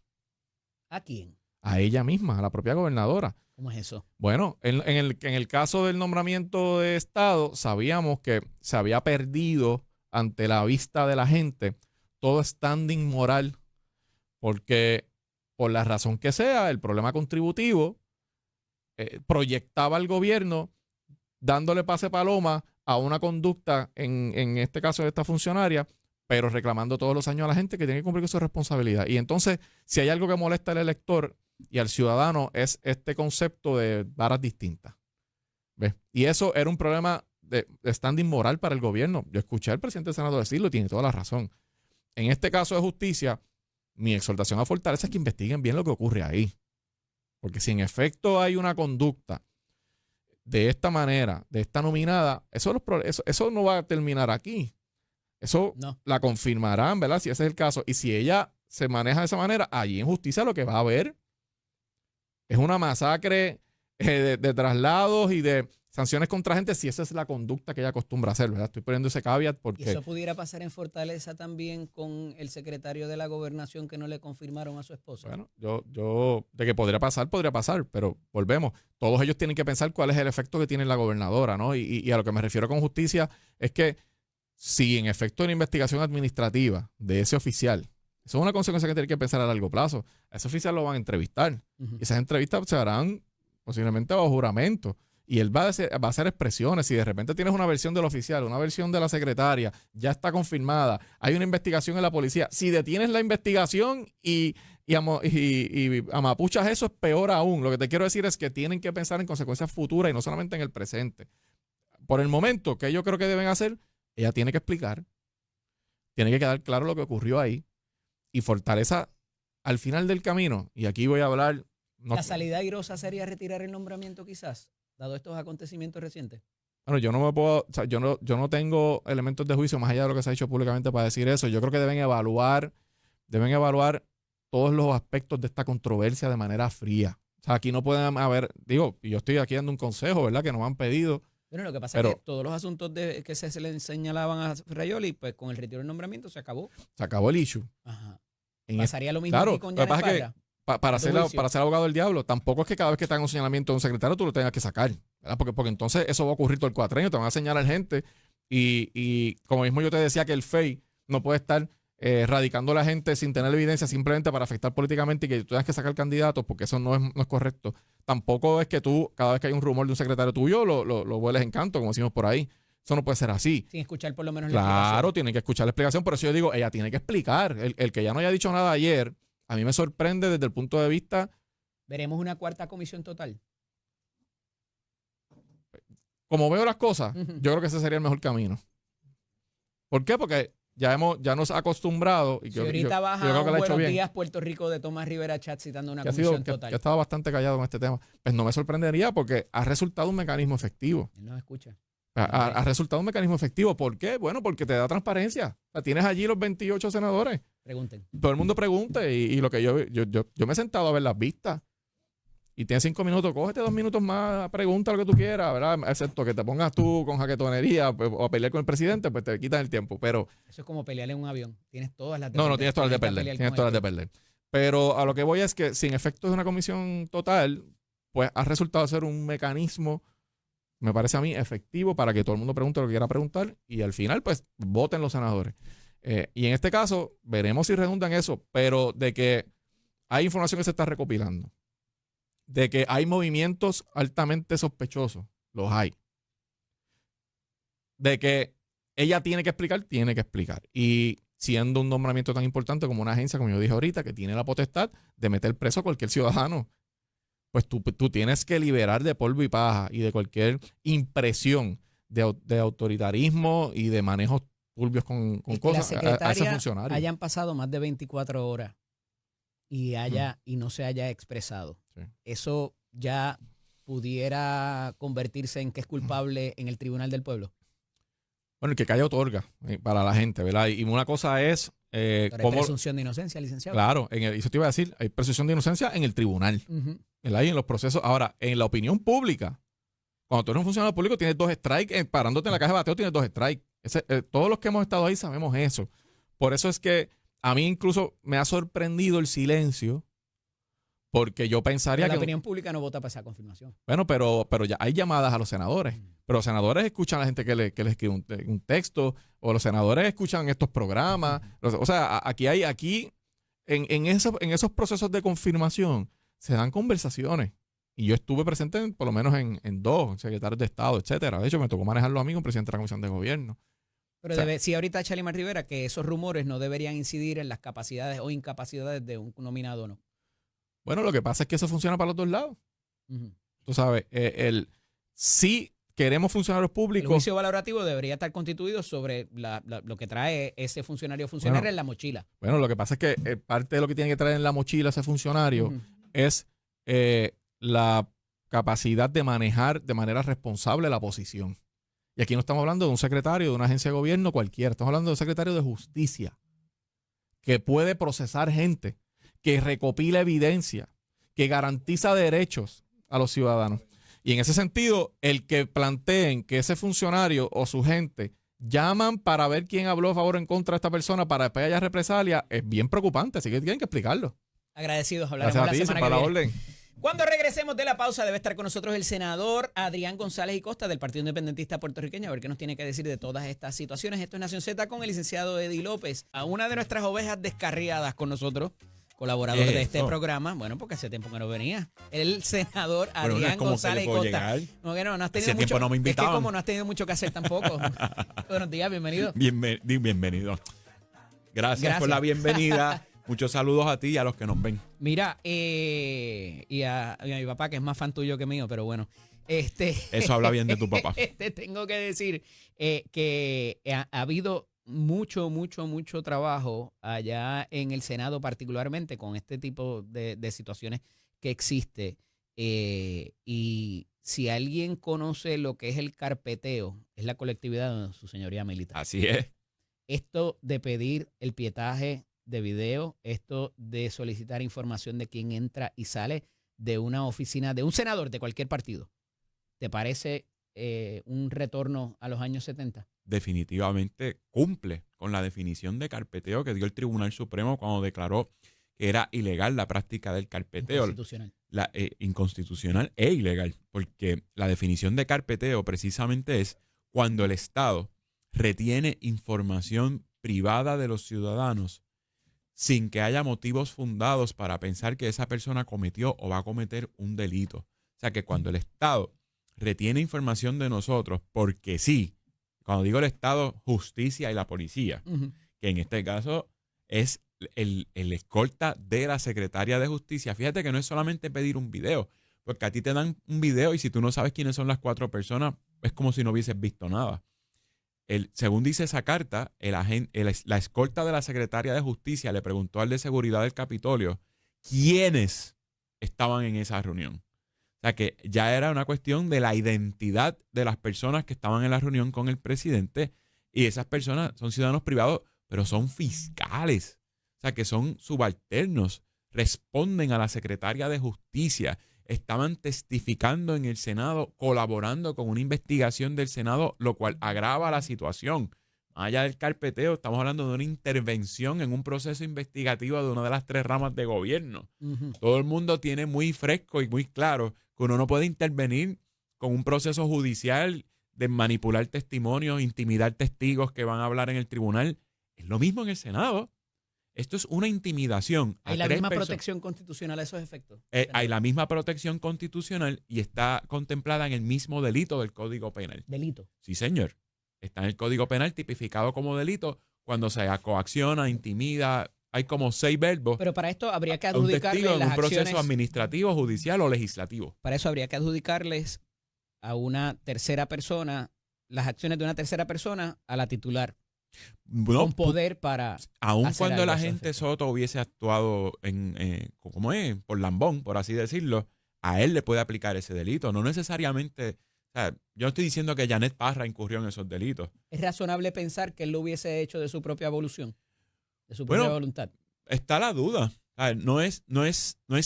¿A quién? A ella misma, a la propia gobernadora. ¿Cómo es eso? Bueno, en el caso del nombramiento de Estado, sabíamos que se había perdido ante la vista de la gente todo standing moral, porque por la razón que sea, el problema contributivo proyectaba al gobierno dándole pase paloma a una conducta, en este caso de esta funcionaria, pero reclamando todos los años a la gente que tiene que cumplir con su responsabilidad. Y entonces, si hay algo que molesta al elector y al ciudadano, es este concepto de varas distintas. ¿Ves? Y eso era un problema de standing moral para el gobierno. Yo escuché al presidente del Senado decirlo y tiene toda la razón. En este caso de justicia, mi exhortación a Fortaleza es que investiguen bien lo que ocurre ahí. Porque si en efecto hay una conducta de esta manera, de esta nominada, eso no va a terminar aquí. Eso No. la confirmarán, ¿verdad? Si ese es el caso. Y si ella se maneja de esa manera, allí en justicia lo que va a haber es una masacre de traslados y de sanciones contra gente, si esa es la conducta que ella acostumbra hacer, ¿verdad? Estoy poniendo ese caveat ¿Y porque... eso pudiera pasar en Fortaleza también con el secretario de la Gobernación que no le confirmaron a su esposa? Bueno, de que podría pasar, pero volvemos. Todos ellos tienen que pensar cuál es el efecto que tiene la gobernadora, ¿no? Y a lo que me refiero con justicia es que si en efecto hay una investigación administrativa de ese oficial, eso es una consecuencia que tiene que pensar a largo plazo. A ese oficial lo van a entrevistar. Ujú. Y esas entrevistas se harán posiblemente bajo juramento. Y él va a hacer expresiones. Si de repente tienes una versión del oficial, una versión de la secretaria, ya está confirmada, hay una investigación en la policía. Si detienes la investigación y amapuchas eso, es peor aún. Lo que te quiero decir es que tienen que pensar en consecuencias futuras y no solamente en el presente. Por el momento, que yo creo que deben hacer, ella tiene que explicar, tiene que quedar claro lo que ocurrió ahí. Y Fortaleza, al final del camino, y aquí voy a hablar... ¿La salida airosa sería retirar el nombramiento quizás, dado estos acontecimientos recientes? Bueno, yo no me puedo, o sea, yo no tengo elementos de juicio más allá de lo que se ha dicho públicamente para decir eso. Yo creo que deben evaluar todos los aspectos de esta controversia de manera fría. O sea, aquí no pueden haber, digo, y yo estoy aquí dando un consejo, ¿verdad? Que nos han pedido. Bueno, lo que pasa es que todos los asuntos que se le señalaban a Rayoli, pues con el retiro del nombramiento se acabó. Se acabó el issue. Ajá. En Pasaría lo mismo claro, aquí con lo que Janet pasa es que Parra. para ser abogado del diablo, tampoco es que cada vez que te hagan un señalamiento de un secretario tú lo tengas que sacar, ¿verdad? Porque entonces eso va a ocurrir todo el cuatrenio, te van a señalar gente y como mismo yo te decía que el FEI no puede estar radicando a la gente sin tener evidencia simplemente para afectar políticamente y que tú tengas que sacar candidatos porque eso no es correcto. Tampoco es que tú, cada vez que hay un rumor de un secretario tuyo, lo vueles en canto, como decimos por ahí. Eso no puede ser así. Sin escuchar por lo menos la Claro, explicación. tienen que escuchar la explicación, por eso yo digo, ella tiene que explicar. El que ya no haya dicho nada ayer, a mí me sorprende desde el punto de vista... ¿Veremos una cuarta comisión total? Como veo las cosas, Ujú. yo creo que ese sería el mejor camino. ¿Por qué? Porque ya nos ha acostumbrado. Y Si ahorita baja yo creo que un lo ha hecho Buenos bien. Días Puerto Rico de Tomás Rivera Chat citando una Que ha comisión sido, total. que ha estado bastante callado en este tema. Pues no me sorprendería porque ha resultado un mecanismo efectivo. Él nos escucha. Ha resultado un mecanismo efectivo. ¿Por qué? Bueno, porque te da transparencia. O sea, tienes allí los 28 senadores. Pregunten. Todo el mundo pregunta y lo que yo me he sentado a ver las vistas. Y tienes 5 minutos, cógete 2 minutos más, pregunta lo que tú quieras, ¿verdad? Excepto que te pongas tú con jaquetonería pues, o a pelear con el presidente, pues te quitan el tiempo. Pero Eso es como pelear en un avión. Tienes todas las de no, perder. tienes todas las de Tienes que perder. pelear Tienes con todas las de este. perder. Pero a lo que voy es que sin efectos de una comisión total, pues ha resultado ser un mecanismo, me parece a mí, efectivo para que todo el mundo pregunte lo que quiera preguntar y al final, pues, voten los senadores. Y en este caso, veremos si redundan eso, pero de que hay información que se está recopilando, de que hay movimientos altamente sospechosos, los hay. De que ella tiene que explicar. Y siendo un nombramiento tan importante como una agencia, como yo dije ahorita, que tiene la potestad de meter preso a cualquier ciudadano, pues tú tienes que liberar de polvo y paja y de cualquier impresión de autoritarismo y de manejos turbios con Y que la cosas a ese secretaria funcionario. hayan pasado más de 24 horas y no se haya expresado. Sí. Eso ya pudiera convertirse en que es culpable en el Tribunal del Pueblo. Bueno, el que calla otorga para la gente, ¿verdad? Y una cosa es Pero hay cómo... presunción de inocencia, licenciado. Claro, eso te iba a decir, hay presunción de inocencia en el tribunal, Ujú. ¿verdad? Y en los procesos. Ahora, en la opinión pública, cuando tú eres un funcionario público, tienes 2 strikes, parándote en la caja de bateo tienes 2 strikes. Todos los que hemos estado ahí sabemos eso. Por eso es que a mí incluso me ha sorprendido el silencio, Porque yo pensaría Pero la que... opinión pública no vota para esa confirmación. Bueno, pero ya hay llamadas a los senadores. Pero los senadores escuchan a la gente que le escribe un texto, o los senadores escuchan estos programas. O sea, aquí en esos procesos de confirmación se dan conversaciones. Y yo estuve presente por lo menos en dos, secretarios de Estado, etcétera. De hecho, me tocó manejarlo a mí como presidente de la Comisión de Gobierno. Pero O sea, sí, ahorita Chalimar Rivera, que esos rumores no deberían incidir en las capacidades o incapacidades de un nominado o no. bueno, lo que pasa es que eso funciona para los dos lados. Ujú. Tú sabes, si queremos funcionarios El públicos... juicio valorativo debería estar constituido sobre lo que trae ese funcionario o funcionaria Bueno, en la mochila. Bueno, lo que pasa es que parte de lo que tiene que traer en la mochila ese funcionario Ujú. es la capacidad de manejar de manera responsable la posición. Y aquí no estamos hablando de un secretario de una agencia de gobierno cualquiera, estamos hablando de un secretario de justicia que puede procesar gente, que recopila evidencia, que garantiza derechos a los ciudadanos. Y en ese sentido, el que planteen que ese funcionario o su gente llaman para ver quién habló a favor o en contra de esta persona para después haya represalia es bien preocupante, así que tienen que explicarlo. Agradecidos, hablaremos Gracias a la ti, semana para que la viene. orden. Cuando regresemos de la pausa debe estar con nosotros el senador Adrián González y Costa del Partido Independentista Puertorriqueño, a ver qué nos tiene que decir de todas estas situaciones. Esto es Nación Z con el licenciado Eddie López, a una de nuestras ovejas descarriadas con nosotros, colaborador de este programa. Bueno, porque hace tiempo que no venía. El senador Bueno, no Adrián es como González que y le puedo Costa. llegar. No, que no has tenido Hace mucho, tiempo no me es que invitaban. como no has tenido mucho que hacer tampoco. Buenos días, bienvenido. Bienvenido. Gracias por la bienvenida. Muchos saludos a ti y a los que nos ven. Mira, y a mi papá, que es más fan tuyo que mío, pero bueno. Eso habla bien de tu papá. Te tengo que decir que ha habido mucho trabajo allá en el Senado, particularmente con este tipo de situaciones que existe. Y si alguien conoce lo que es el carpeteo, es la colectividad de su señoría militar. Así es. Esto de pedir el pietaje de video, esto de solicitar información de quién entra y sale de una oficina de un senador de cualquier partido, ¿te parece un retorno a los años 70? Definitivamente cumple con la definición de carpeteo que dio el Tribunal Supremo cuando declaró que era ilegal la práctica del carpeteo. Inconstitucional. Inconstitucional e ilegal, porque la definición de carpeteo precisamente es cuando el Estado retiene información privada de los ciudadanos sin que haya motivos fundados para pensar que esa persona cometió o va a cometer un delito. O sea que cuando el Estado retiene información de nosotros, porque sí, cuando digo el Estado, justicia y la policía, Uh-huh. que en este caso es el escolta de la secretaria de Justicia. Fíjate que no es solamente pedir un video, porque a ti te dan un video y si tú no sabes quiénes son las 4 personas, es como si no hubieses visto nada. Según dice esa carta, la escolta de la secretaria de Justicia le preguntó al de seguridad del Capitolio quiénes estaban en esa reunión. O sea que ya era una cuestión de la identidad de las personas que estaban en la reunión con el presidente, y esas personas son ciudadanos privados, pero son fiscales. O sea que son subalternos, responden a la secretaria de Justicia, estaban testificando en el Senado, colaborando con una investigación del Senado, lo cual agrava la situación. Más allá del carpeteo, estamos hablando de una intervención en un proceso investigativo de una de las 3 ramas de gobierno. Uh-huh. Todo el mundo tiene muy fresco y muy claro que uno no puede intervenir con un proceso judicial de manipular testimonios, intimidar testigos que van a hablar en el tribunal. Es lo mismo en el Senado. Esto es una intimidación. ¿Hay la misma protección constitucional a esos efectos? Hay la misma protección constitucional y está contemplada en el mismo delito del Código Penal. Delito. Sí, señor. Está en el Código Penal tipificado como delito cuando se coacciona, intimida. Hay como 6 verbos. Pero para esto habría que A un adjudicarle testigo en las un proceso acciones. administrativo, judicial o legislativo. Para eso habría que adjudicarles a una tercera persona las acciones de una tercera persona a la titular. No, Con poder para aun hacer cuando algo el a esos agente efectos. Soto hubiese actuado ¿cómo es? Por lambón, por así decirlo, a él le puede aplicar ese delito. No necesariamente, o sea, yo no estoy diciendo que Janet Parra incurrió en esos delitos. ¿Es razonable pensar que él lo hubiese hecho de su propia volución? De su Bueno, propia voluntad. Está la duda. A ver, no es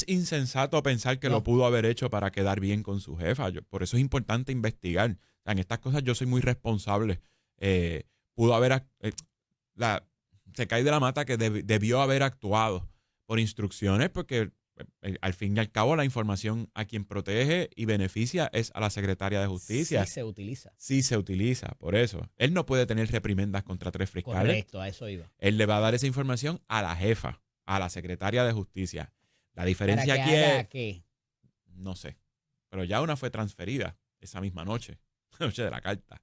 insensato pensar que No. lo pudo haber hecho para quedar bien con su jefa. Por eso es importante investigar. O sea, en estas cosas yo soy muy responsable. Pudo haber... se cae de la mata que debió haber actuado por instrucciones porque al fin y al cabo la información a quien protege y beneficia es a la secretaria de Justicia. Sí se utiliza. Sí se utiliza, por eso. Él no puede tener reprimendas contra 3 fiscales. Correcto, a eso iba. Él le va a dar esa información a la jefa, a la secretaria de Justicia. La diferencia ¿Para aquí que haga es, qué? no sé, pero ya una fue transferida esa misma noche, la noche de la carta.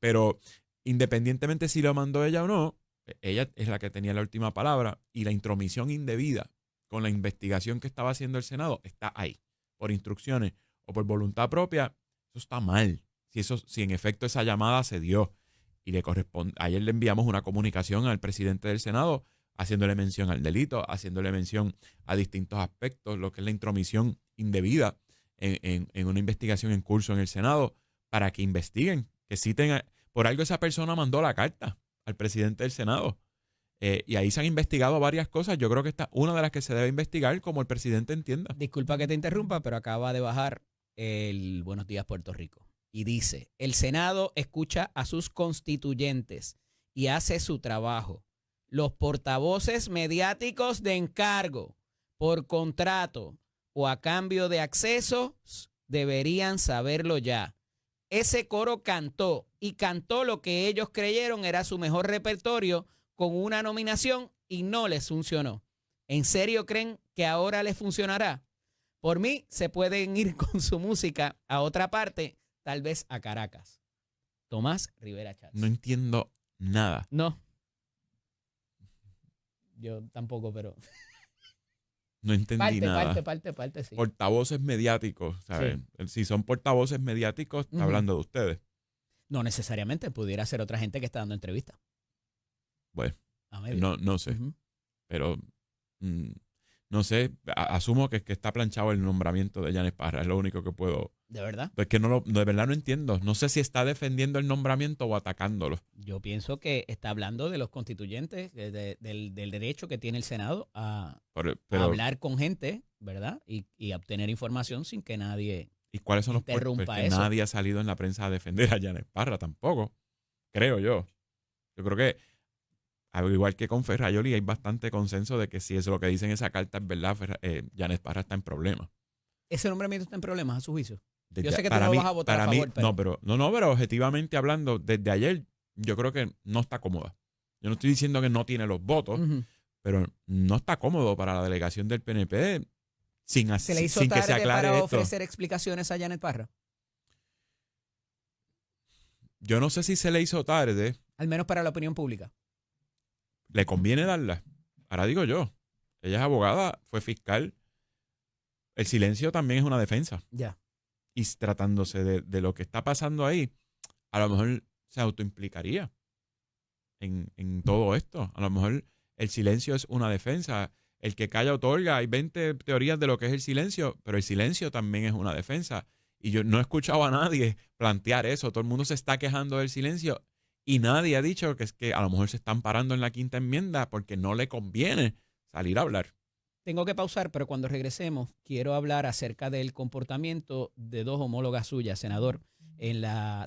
Pero independientemente si lo mandó ella o no, ella es la que tenía la última palabra y la intromisión indebida con la investigación que estaba haciendo el Senado está ahí, por instrucciones o por voluntad propia. Eso está mal. Si en efecto esa llamada se dio y le corresponde, ayer le enviamos una comunicación al presidente del Senado haciéndole mención al delito, haciéndole mención a distintos aspectos, lo que es la intromisión indebida en una investigación en curso en el Senado, para que investiguen, que citen, por algo esa persona mandó la carta al presidente del Senado. Y ahí se han investigado varias cosas. Yo creo que esta es una de las que se debe investigar como el presidente entienda. Disculpa que te interrumpa, pero acaba de bajar el Buenos Días Puerto Rico. Y dice, el Senado escucha a sus constituyentes y hace su trabajo. Los portavoces mediáticos de encargo, por contrato o a cambio de accesos, deberían saberlo ya. Ese coro cantó y cantó lo que ellos creyeron era su mejor repertorio con una nominación y no les funcionó. ¿En serio creen que ahora les funcionará? Por mí, se pueden ir con su música a otra parte, tal vez a Caracas. Tomás Rivera Chats. No entiendo nada. No. Yo tampoco, pero... No entendí nada. Parte, sí. Portavoces mediáticos, ¿sabes? Si son portavoces mediáticos, está hablando de ustedes. No necesariamente, pudiera ser otra gente que está dando entrevistas. Bueno, A medio. no sé. Ujú. Pero no sé, asumo que está planchado el nombramiento de Yanes Parra, es lo único que puedo. ¿De verdad? Pues que de verdad no entiendo. No sé si está defendiendo el nombramiento o atacándolo. Yo pienso que está hablando de los constituyentes, del derecho que tiene el Senado a hablar con gente, ¿verdad? Y a obtener información sin que nadie... ¿Y cuáles son los interrumpa puestos? Que eso. nadie ha salido en la prensa a defender a Yanes Parra tampoco. Creo yo. Yo creo que, al igual que con Ferrayoli, hay bastante consenso de que si es lo que dice en esa carta es verdad, Yanes Parra está en problemas. ¿Ese nombramiento está en problemas a su juicio? Yo Desde- sé que tú para no mí- vas a votar para a mí- favor, pero... pero objetivamente hablando, desde ayer, yo creo que no está cómoda. Yo no estoy diciendo que no tiene los votos, Ujú. pero no está cómodo para la delegación del PNP sin ¿Se le hizo que se tarde aclare para esto. ofrecer explicaciones a Yanet Parra? Yo no sé si se le hizo tarde, Al menos para la opinión pública. le conviene darla. Ahora digo yo, ella es abogada, fue fiscal. El silencio también es una defensa. Ya. Y tratándose de lo que está pasando ahí, a lo mejor se autoimplicaría en todo esto. A lo mejor el silencio es una defensa. El que calla otorga. Hay 20 teorías de lo que es el silencio, pero el silencio también es una defensa. Y yo no he escuchado a nadie plantear eso. Todo el mundo se está quejando del silencio y nadie ha dicho que es que a lo mejor se están parando en la quinta enmienda porque no le conviene salir a hablar. Tengo que pausar, pero cuando regresemos quiero hablar acerca del comportamiento de dos homólogas suyas, senador,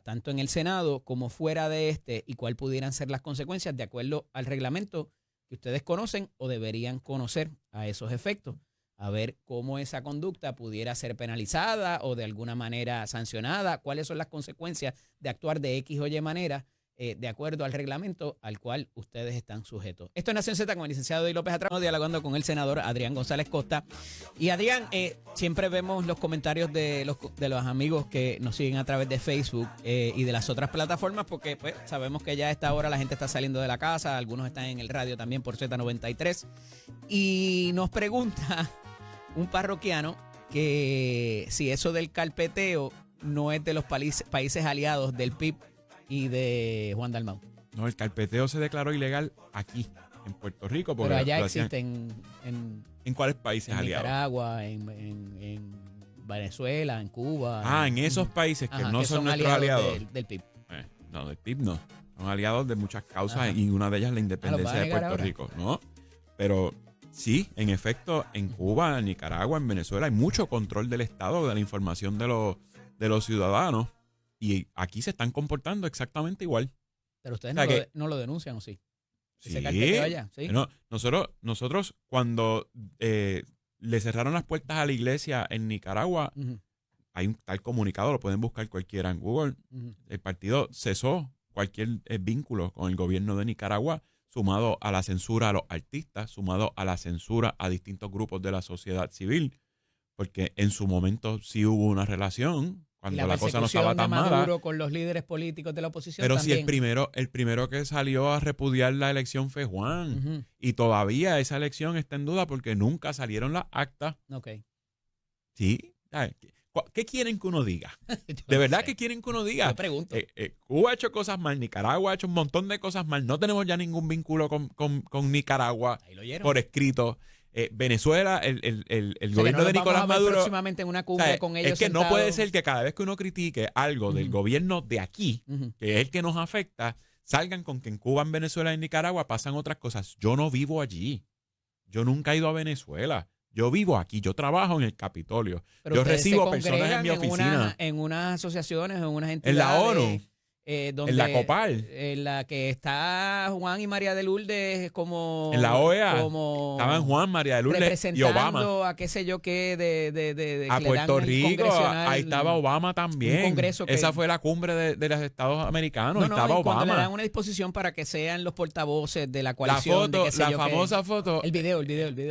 tanto en el Senado como fuera de este, y cuál pudieran ser las consecuencias de acuerdo al reglamento que ustedes conocen o deberían conocer a esos efectos. A ver cómo esa conducta pudiera ser penalizada o de alguna manera sancionada, cuáles son las consecuencias de actuar de X o Y manera de acuerdo al reglamento al cual ustedes están sujetos. Esto es Nación Z con el licenciado Eddie López Atrás, dialogando con el senador Adrián González Costa. Y Adrián, siempre vemos los comentarios de los amigos que nos siguen a través de Facebook y de las otras plataformas, porque pues, sabemos que ya a esta hora la gente está saliendo de la casa, algunos están en el radio también por Z93. Y nos pregunta un parroquiano que si eso del carpeteo no es de los países aliados del PIB y de Juan Dalmau. No, el carpeteo se declaró ilegal aquí, en Puerto Rico. Porque Pero allá lo hacían- existen ¿En cuáles países en aliados? Nicaragua, en Venezuela, en Cuba. En esos países que Ajá, no que son nuestros aliados. del PIB. No, del PIB no. Son aliados de muchas causas Ajá. y una de ellas la ¿los independencia van a de negar Puerto ahora? Rico, ¿no? Pero sí, en efecto, en Cuba, en Nicaragua, en Venezuela hay mucho control del Estado de la información de los ciudadanos y aquí se están comportando exactamente igual. Pero ustedes O sea que- no lo denuncian, ¿o sí? Sí. Ese carpeteo allá, ¿sí? No, nosotros cuando le cerraron las puertas a la iglesia en Nicaragua. Hay un tal comunicado, lo pueden buscar cualquiera en Google. El partido cesó cualquier vínculo con el gobierno de Nicaragua, sumado a la censura a los artistas, sumado a la censura a distintos grupos de la sociedad civil, porque en su momento sí hubo una relación cuando la cosa no estaba tan mala. Maduro con los líderes políticos de la oposición pero también. si el primero que salió a repudiar la elección fue Juan, y todavía esa elección está en duda porque nunca salieron las actas. Okay. Sí. ¿Qué quieren que uno diga? ¿De verdad que quieren que uno diga? Yo pregunto. Cuba ha hecho cosas mal, Nicaragua ha hecho un montón de cosas mal, no tenemos ya ningún vínculo con Nicaragua Ahí lo oyeron. por escrito. Venezuela, el O sea, gobierno que no de los vamos Nicolás a ver Maduro. próximamente en una cumbre con ellos es que no sentados. puede ser que cada vez que uno critique algo del gobierno de aquí, que es el que nos afecta, salgan con que en Cuba, en Venezuela y en Nicaragua pasan otras cosas. Yo no vivo allí. Yo nunca he ido a Venezuela. Yo vivo aquí, yo trabajo en el Capitolio. Pero Yo ustedes recibo se personas en mi oficina. En unas asociaciones, en unas En entidades. la ONU. Donde, en la COPAL. En la que está Juan y María de Lourdes como... En la OEA. Como Estaban Juan, María de Lourdes y Obama. representando a qué sé yo qué de A que le Puerto dan el Rico, congresional, ahí estaba Obama también. un congreso que- Esa fue la cumbre de los Estados Americanos. No, estaba y cuando le Obama. dan una disposición para que sean los portavoces de la La coalición. de foto, qué sé la yo qué. famosa foto. El video.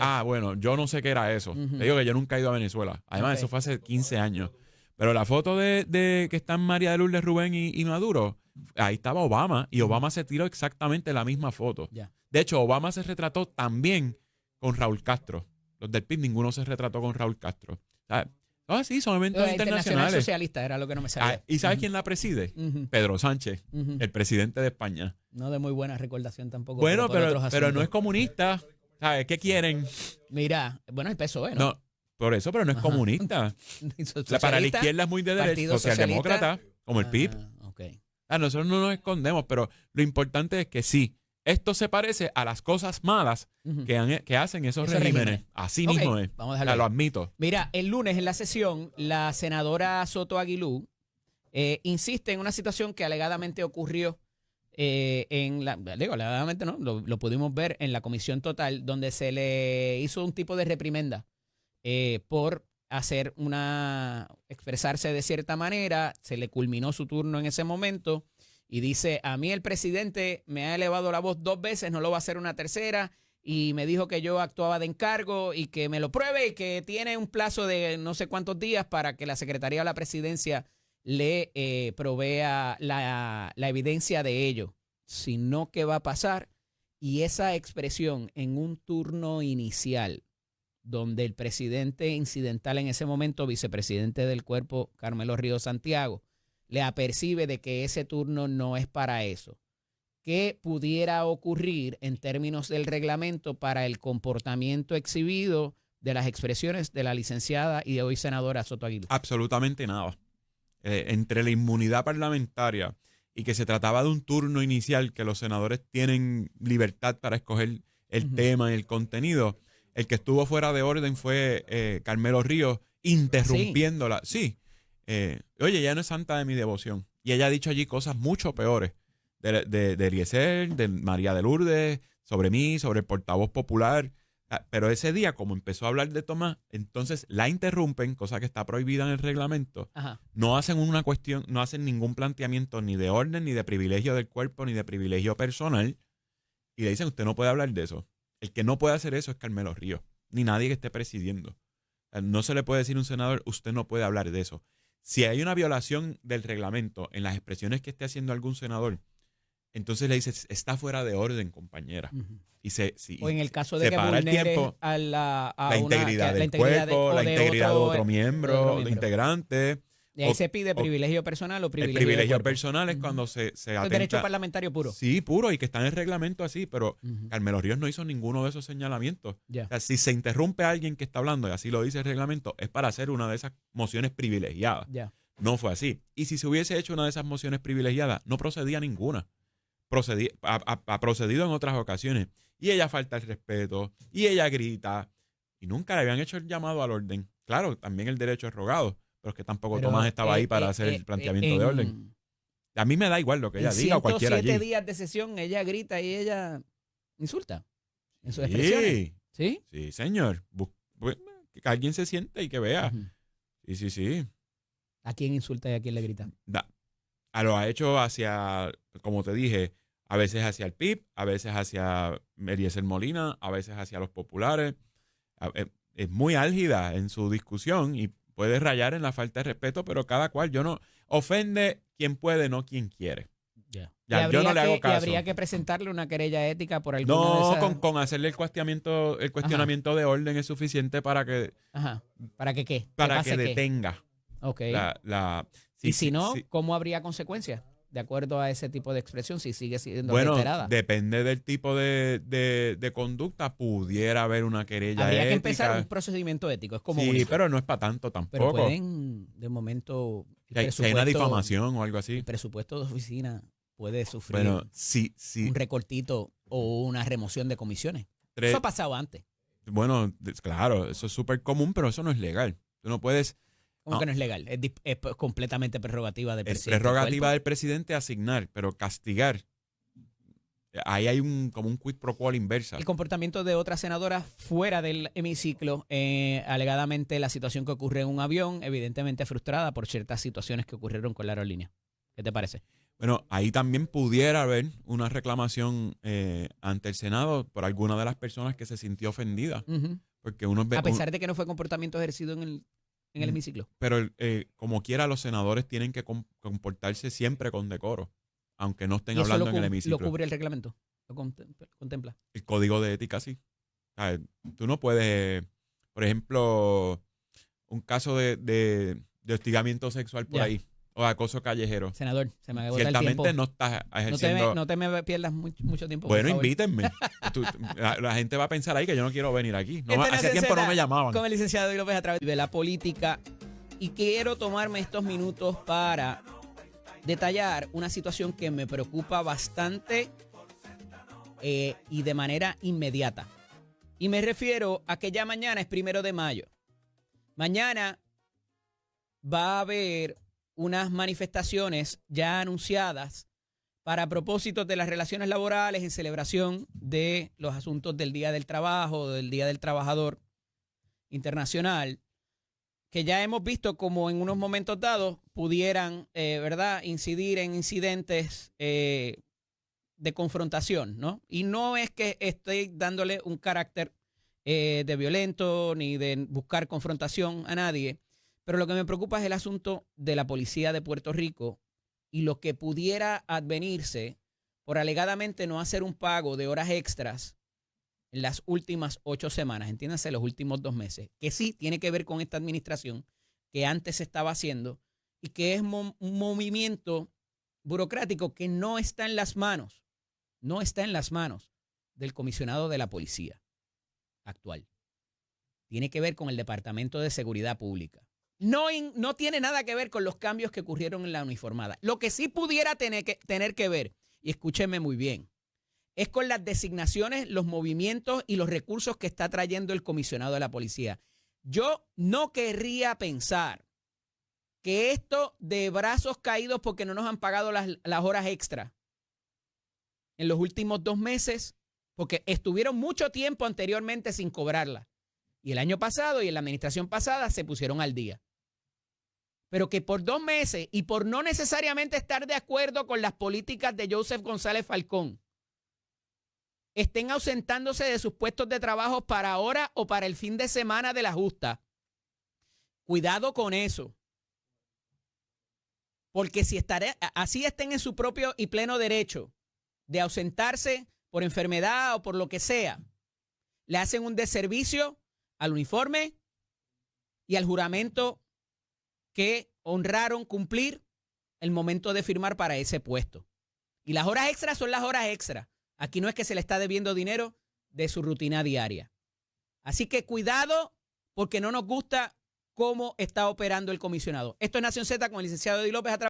Ah, bueno, yo no sé qué era eso. Te digo que yo nunca he ido a Venezuela. Además, Ok. eso fue hace 15 años. Pero la foto de que están María de Lourdes, Rubén y Maduro, ahí estaba Obama y Obama se tiró exactamente la misma foto. Ya. De hecho, Obama se retrató también con Raúl Castro. Los del PIB, ninguno se retrató con Raúl Castro. ¿Sabes? Sí, son eventos La Internacional internacionales. Socialista era lo que no me sabía. ¿Y sabes quién la preside? Ujú. Pedro Sánchez, Ujú. el presidente de España. No de muy buena recordación tampoco. Bueno, por otros pero no asuntos. es comunista. ¿Sabes? ¿Qué quieren? Mira, bueno, el PSOE, ¿no? No, por eso, pero no es Ajá. comunista. Para la izquierda es muy de derecha, Partido socialdemócrata, como el PIB. Ok. Nosotros no nos escondemos, pero lo importante es que sí, esto se parece a las cosas malas Ujú. que hacen esos Esos regímenes. regímenes. Así Ok, mismo es. vamos a O dejarlo sea, lo ahí. admito. Mira, el lunes en la sesión, la senadora Soto Aguilú insiste en una situación que alegadamente ocurrió alegadamente no, lo pudimos ver en la comisión total, donde se le hizo un tipo de reprimenda por expresarse de cierta manera, se le culminó su turno en ese momento y dice, a mí el presidente me ha elevado la voz 2 veces, no lo va a hacer una tercera, y me dijo que yo actuaba de encargo y que me lo pruebe y que tiene un plazo de no sé cuántos días para que la Secretaría de la Presidencia le provea la evidencia de ello. Si no, ¿qué va a pasar? Y esa expresión en un turno inicial, donde el presidente incidental en ese momento, vicepresidente del cuerpo, Carmelo Ríos Santiago, le apercibe de que ese turno no es para eso. ¿Qué pudiera ocurrir en términos del reglamento para el comportamiento exhibido de las expresiones de la licenciada y hoy senadora Soto Aguilú? Absolutamente nada. Entre la inmunidad parlamentaria y que se trataba de un turno inicial que los senadores tienen libertad para escoger el tema y el contenido, el que estuvo fuera de orden fue Carmelo Ríos interrumpiéndola. Sí. Oye, ella no es santa de mi devoción. Y ella ha dicho allí cosas mucho peores de Eliezer, de María de Lourdes, sobre mí, sobre el portavoz popular. Pero ese día, como empezó a hablar de Tomás, entonces la interrumpen, cosa que está prohibida en el reglamento. Ajá. No hacen una cuestión, no hacen ningún planteamiento ni de orden, ni de privilegio del cuerpo, ni de privilegio personal. Y le dicen, usted no puede hablar de eso. El que no puede hacer eso es Carmelo Ríos, ni nadie que esté presidiendo. No se le puede decir a un senador, usted no puede hablar de eso. Si hay una violación del reglamento en las expresiones que esté haciendo algún senador, entonces le dice, está fuera de orden, compañera. Ujú. O en el caso de que para el vulnere tiempo, a la una- integridad que- del cuerpo, la integridad de otro de miembro, otro de miembro. integrante. Y ahí o- se pide o- privilegio personal o El privilegio privilegio del cuerpo. personal es Ujú. cuando se Eso es atenta. derecho parlamentario puro. Sí, puro, y que está en el reglamento así, pero Ujú. Carmelo Ríos no hizo ninguno de esos señalamientos. Ya. O sea, si se interrumpe a alguien que está hablando, y así lo dice el reglamento, es para hacer una de esas mociones privilegiadas. Ya. No fue así. Y si se hubiese hecho una de esas mociones privilegiadas, no procedía ninguna. Ha procedido en otras ocasiones. Y ella falta el respeto, y ella grita, y nunca le habían hecho el llamado al orden. Claro, también el derecho es rogado, pero es que tampoco Pero, Tomás estaba ahí para hacer el planteamiento de orden. A mí me da igual lo que ella en diga o cualquiera 107 allí. días de sesión, ella grita y ella insulta en sus expresiones. Sí, ¿Sí? sí, señor. que alguien se siente y que vea. Ujú. Sí. ¿A quién insulta y a quién le grita? Lo ha hecho hacia, como te dije, a veces hacia el PIB, a veces hacia Eliezer Molina, a veces hacia los populares. Es muy álgida en su discusión y puede rayar en la falta de respeto, pero cada cual, ofende quien puede, no quien quiere. Ya, yo no le hago caso. Y habría que presentarle una querella ética por alguna de No, esas... con hacerle el cuestionamiento de orden es suficiente para que, Ajá. ¿Para que qué? para pase que qué? detenga. Ok. Sí, y si no, sí. ¿cómo habría consecuencias? De acuerdo a ese tipo de expresión, si sigue siendo Bueno, reiterada. depende del tipo de conducta, pudiera haber una querella Habría que ética. empezar un procedimiento ético, es como Sí, único. pero no es para tanto Pero tampoco. pueden, de momento, Si hay una difamación o algo así. el presupuesto de oficina puede sufrir Bueno, sí. un recortito o una remoción de comisiones. Tres- Eso ha pasado antes. Bueno, claro, eso es súper común, pero eso no es legal. Tú no puedes. Como No. que no es legal. Es completamente prerrogativa del Es presidente. prerrogativa del presidente asignar, pero castigar. Ahí hay como un quid pro quo a la inversa. El comportamiento de otras senadoras fuera del hemiciclo, alegadamente la situación que ocurre en un avión, evidentemente frustrada por ciertas situaciones que ocurrieron con la aerolínea. ¿Qué te parece? Bueno, ahí también pudiera haber una reclamación ante el Senado por alguna de las personas que se sintió ofendida. Ujú. Porque A pesar de que no fue comportamiento ejercido en el hemiciclo. Pero como quiera, los senadores tienen que comportarse siempre con decoro, aunque no estén ¿Y eso hablando lo en el cu- hemiciclo. lo cubre el reglamento? ¿Lo contempla? El código de ética sí. O sea, tú no puedes, por ejemplo, un caso de hostigamiento sexual por Ya. ahí o acoso callejero. Senador, se me agota el tiempo. Ciertamente no estás No ejerciendo. no te me pierdas mucho tiempo. por Bueno, favor. invítenme. La gente va a pensar ahí que yo no quiero venir aquí. No, Esta es hace Nación tiempo no Z me llamaban. Con el licenciado Eddie López a través de la política. Y quiero tomarme estos minutos para detallar una situación que me preocupa bastante y de manera inmediata. Y me refiero a que ya mañana es 1 de mayo. Mañana va a haber unas manifestaciones ya anunciadas para propósitos de las relaciones laborales en celebración de los asuntos del Día del Trabajo, del Día del Trabajador Internacional, que ya hemos visto como en unos momentos dados pudieran, ¿verdad?, incidir en incidentes de confrontación, ¿no? Y no es que estoy dándole un carácter de violento ni de buscar confrontación a nadie, pero lo que me preocupa es el asunto de la policía de Puerto Rico y lo que pudiera advenirse por alegadamente no hacer un pago de horas extras en las últimas 8 semanas, entiéndase, los últimos 2 meses, que sí tiene que ver con esta administración que antes se estaba haciendo y que es un movimiento burocrático que no está en las manos del comisionado de la policía actual. Tiene que ver con el Departamento de Seguridad Pública. No tiene nada que ver con los cambios que ocurrieron en la uniformada. Lo que sí pudiera tener que ver, y escúchenme muy bien, es con las designaciones, los movimientos y los recursos que está trayendo el comisionado de la policía. Yo no querría pensar que esto de brazos caídos porque no nos han pagado las horas extra en los últimos 2 meses, porque estuvieron mucho tiempo anteriormente sin cobrarla. Y el año pasado y en la administración pasada se pusieron al día. Pero que por 2 meses y por no necesariamente estar de acuerdo con las políticas de Joseph González Falcón, estén ausentándose de sus puestos de trabajo para ahora o para el fin de semana de la justa. Cuidado con eso. Porque si así estén en su propio y pleno derecho de ausentarse por enfermedad o por lo que sea, le hacen un desservicio al uniforme y al juramento que honraron cumplir el momento de firmar para ese puesto. Y las horas extras son las horas extras. Aquí no es que se le está debiendo dinero de su rutina diaria. Así que cuidado porque no nos gusta cómo está operando el comisionado. Esto es Nación Z con el licenciado Eddie López a través